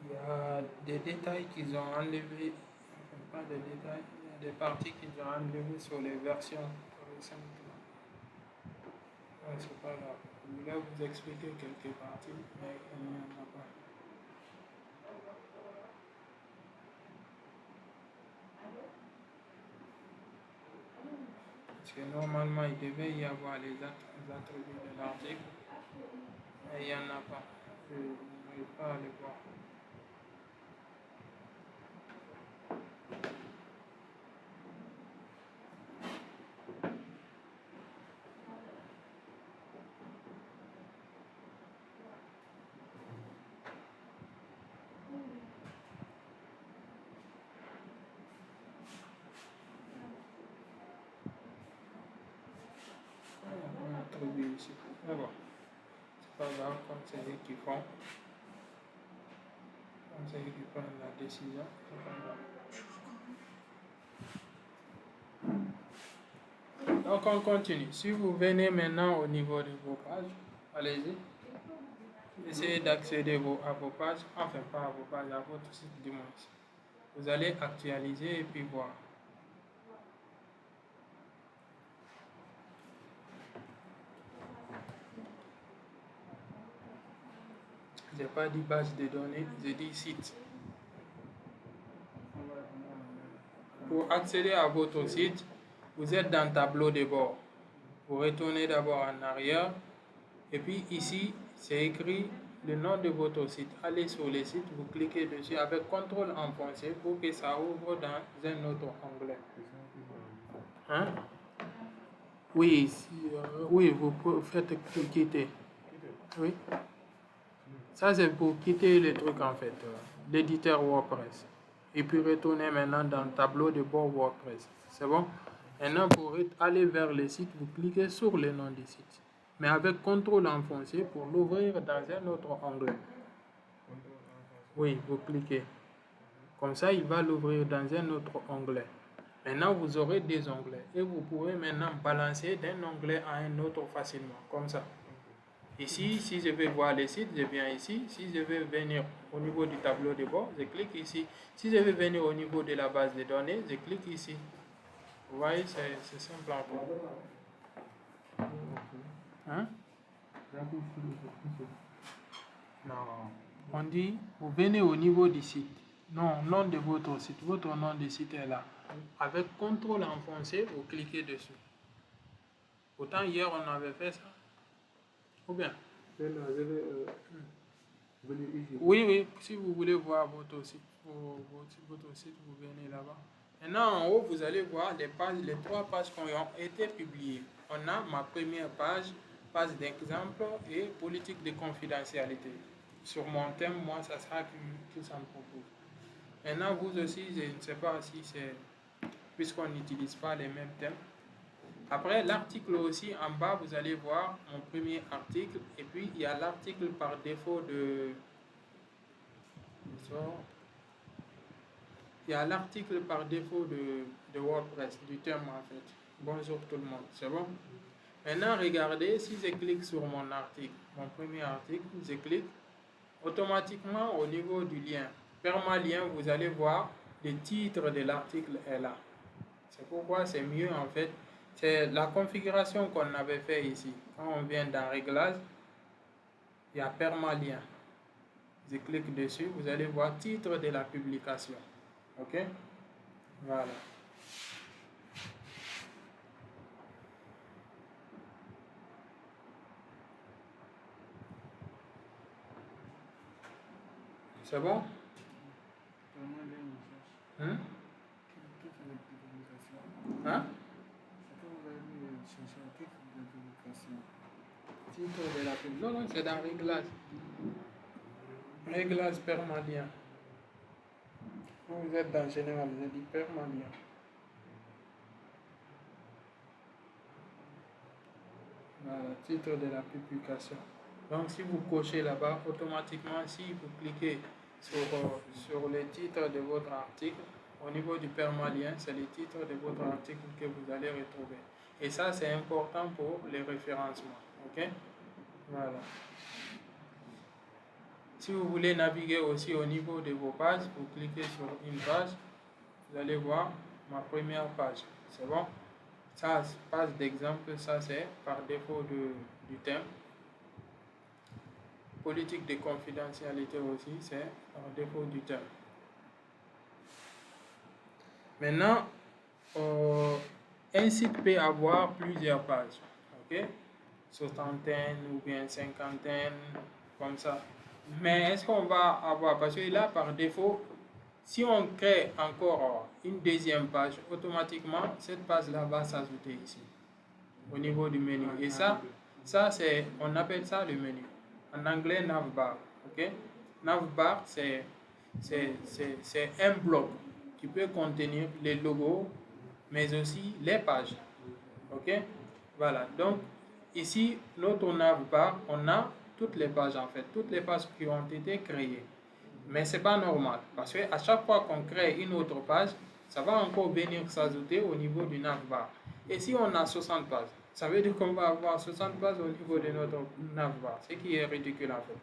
Il y a des détails qu'ils ont enlevés, enfin, pas de détails, il y a des parties qu'ils ont enlevées sur les versions récentes. Ouais, c'est pas grave. Je voulais vous expliquer quelques parties, mais il n'y en a pas. Parce que normalement, il devait y avoir les attributs de l'article, mais il n'y en a pas. Je n'arrive pas à les voir. On a attribué ici. Mais bon, c'est pas grave, comme c'est eux qui font. Comme c'est eux qui prennent la décision, c'est pas grave. Donc on continue. Si vous venez maintenant au niveau de vos pages, allez-y. Essayez d'accéder à vos pages, enfin pas à vos pages, à votre site du moins. Vous allez actualiser et puis voir. J'ai pas dit base de données, j'ai dit site. Pour accéder à votre site, vous êtes dans le tableau de bord. Vous retournez d'abord en arrière et puis ici, c'est écrit le nom de votre site. Allez sur le site, vous cliquez dessus avec CTRL enfoncé pour que ça ouvre dans un autre onglet. Hein? Oui, oui, vous faites quitter. Oui. Ça, c'est pour quitter le truc en fait, l'éditeur WordPress. Et puis retourner maintenant dans le tableau de bord WordPress. C'est bon? Maintenant, pour aller vers le site, vous cliquez sur le nom du site. Mais avec CTRL enfoncé pour l'ouvrir dans un autre onglet. Oui, vous cliquez. Comme ça, il va l'ouvrir dans un autre onglet. Maintenant, vous aurez des onglets. Et vous pourrez maintenant balancer d'un onglet à un autre facilement. Comme ça. Ici, si je vais voir le site, je viens ici. Si je veux venir au niveau du tableau de bord, je clique ici. Si je veux venir au niveau de la base de données, je clique ici. Vous voyez, c'est simple en fait. Hein? Non. On dit, vous venez au niveau du site. Non, nom de votre site. Votre nom de site est là. Avec CTRL enfoncé, vous cliquez dessus. Autant hier, on avait fait ça. Ou bien? Oui, oui. Si vous voulez voir votre site, votre site, vous venez là-bas. Maintenant, en haut, vous allez voir les trois pages qui ont été publiées. On a ma première page, page d'exemple et politique de confidentialité. Sur mon thème, moi, ça sera que ça me propose. Maintenant, vous aussi, je ne sais pas si c'est, puisqu'on n'utilise pas les mêmes thèmes. Après, l'article aussi, en bas, vous allez voir mon premier article. Et puis, il y a l'article par défaut de... Il y a l'article par défaut de WordPress, du thème en fait. Bonjour tout le monde, c'est bon? Maintenant, regardez, si je clique sur mon article, mon premier article, je clique, automatiquement au niveau du lien, permalien, vous allez voir le titre de l'article est là. C'est pourquoi c'est mieux en fait. C'est la configuration qu'on avait fait ici. Quand on vient dans Réglages, il y a permalien. Je clique dessus, vous allez voir titre de la publication. OK? Voilà. C'est bon? Hein? Titre de la pub. Non, non, c'est dans réglage. Réglage permanent. Vous êtes dans général, j'ai dit permanent. Voilà, titre de la publication. Donc, si vous cochez là-bas, automatiquement, si vous cliquez sur le titre de votre article, au niveau du permalien, c'est le titre de votre article que vous allez retrouver. Et ça, c'est important pour les référencements. OK? Voilà. Si vous voulez naviguer aussi au niveau de vos pages, vous cliquez sur une page, vous allez voir ma première page. C'est bon? Ça, page d'exemple, ça c'est par défaut du thème. Politique de confidentialité aussi, c'est par défaut du thème. Maintenant, un site peut avoir plusieurs pages. OK? Soixantaine ou bien cinquantaine, comme ça. Mais est-ce qu'on va avoir, parce que là, par défaut, si on crée encore une deuxième page, automatiquement, cette page-là va s'ajouter ici, au niveau du menu. Et ça c'est, on appelle ça le menu. En anglais, navbar. OK? Navbar, c'est un bloc qui peut contenir les logos, mais aussi les pages. OK? Voilà. Donc, ici, notre navbar, on a toutes les pages en fait, toutes les pages qui ont été créées. Mais ce n'est pas normal, parce qu'à chaque fois qu'on crée une autre page, ça va encore venir s'ajouter au niveau du navbar. Et si on a 60 pages, ça veut dire qu'on va avoir 60 pages au niveau de notre navbar, ce qui est ridicule en fait.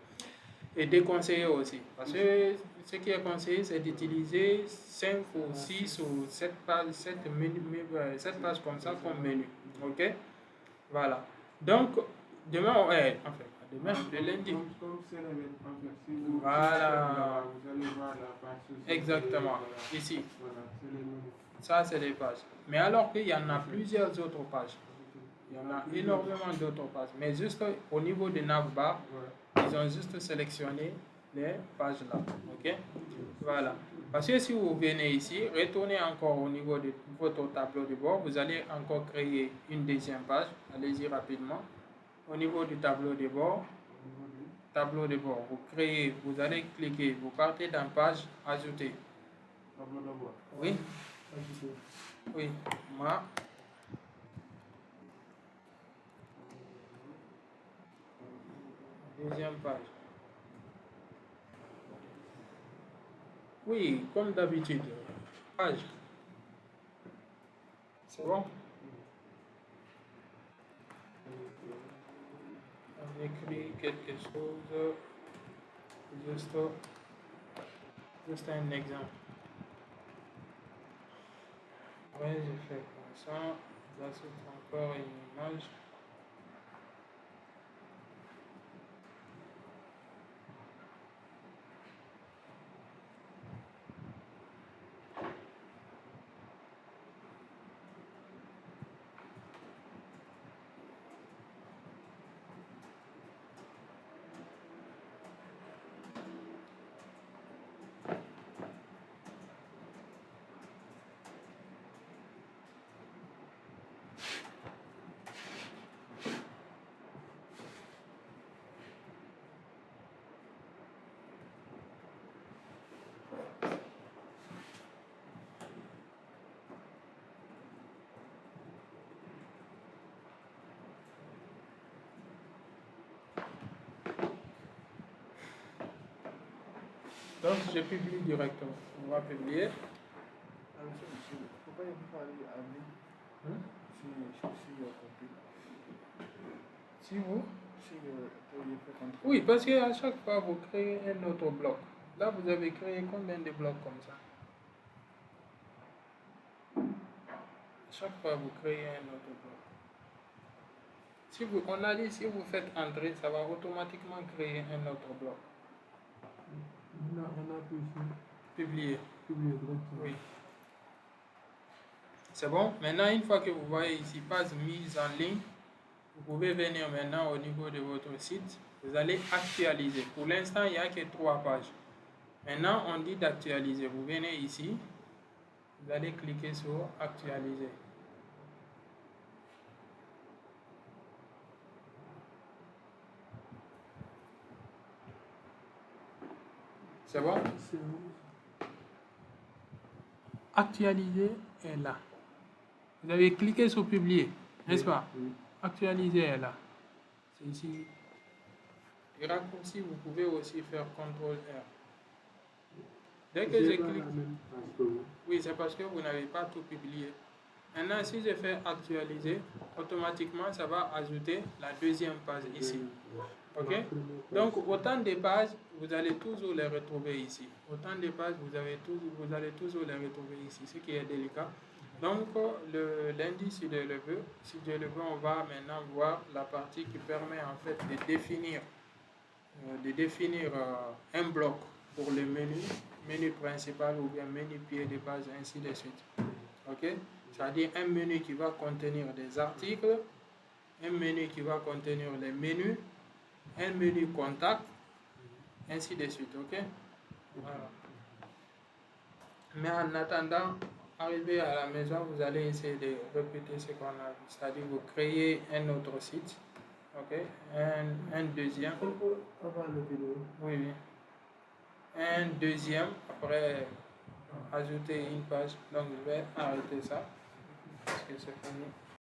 Et déconseillé aussi, parce que ce qui est conseillé, c'est d'utiliser 5 ou 6 ou 7 pages, 7 pages comme ça comme menu. OK? Voilà. Donc, demain, demain, le lundi. Comme c'est la même en fait, si vous Voilà. vous allez voir la page sociale. Exactement. Voilà. Ici. Voilà, c'est les mêmes. Ça, c'est les pages. Mais alors qu'il y en a plusieurs autres pages. Il y en a énormément d'autres pages. Mais juste au niveau de navbar, Voilà. ils ont juste sélectionné les pages là. OK? Voilà. Parce que si vous venez ici, retournez encore au niveau de votre tableau de bord, vous allez encore créer une deuxième page. Allez-y rapidement. Au niveau du tableau de bord, vous créez, vous allez cliquer, vous partez dans page ajouter. Tableau de bord. Oui, Ajouter. oui, ma deuxième page. Oui, comme d'habitude, page. C'est bon? On écrit quelque chose, juste un exemple. Ouais, j'ai fait comme ça. J'ajoute encore une image. Donc, je publie directement. On va publier. Pourquoi il faut aller à lui si compris. Si vous. Si pour lui faire contrôle. Oui, parce qu'à chaque fois, vous créez un autre bloc. Là, vous avez créé combien de blocs comme ça? À chaque fois, vous créez un autre bloc. Si vous, on a dit, si vous faites entrer, ça va automatiquement créer un autre bloc. On a pu ici. Publier. Publier directement. Oui. C'est bon? Maintenant, une fois que vous voyez ici, page mise en ligne, vous pouvez venir maintenant au niveau de votre site. Vous allez actualiser. Pour l'instant, il n'y a que 3 pages. Maintenant, on dit d'actualiser. Vous venez ici. Vous allez cliquer sur actualiser. C'est bon? C'est bon. Actualiser est là. Vous avez cliqué sur publier, n'est-ce pas? Oui. Actualiser est là. C'est ici. Les raccourcis, vous pouvez aussi faire CTRL-R. Dès que je J'ai pas clique, la même page que vous. oui, c'est parce que vous n'avez pas tout publié. Maintenant, si je fais actualiser, automatiquement, ça va ajouter la deuxième page ici. OK? Donc, autant de pages, vous allez toujours les retrouver ici. Autant de pages, vous allez toujours les retrouver ici, ce qui est délicat. Donc, lundi, si Dieu le veut, on va maintenant voir la partie qui permet en fait de définir un bloc pour le menu principal ou bien menu pied de page, ainsi de suite. OK? C'est-à-dire un menu qui va contenir des articles, un menu qui va contenir les menus, un menu contact, ainsi de suite. OK? Voilà. Mais en attendant, arrivé à la maison, vous allez essayer de répéter ce qu'on a vu. C'est-à-dire vous créez un autre site. OK? Un deuxième. Avant la vidéo. Oui, oui. Un deuxième, après ajouter une page. Donc je vais arrêter ça parce que c'est fini.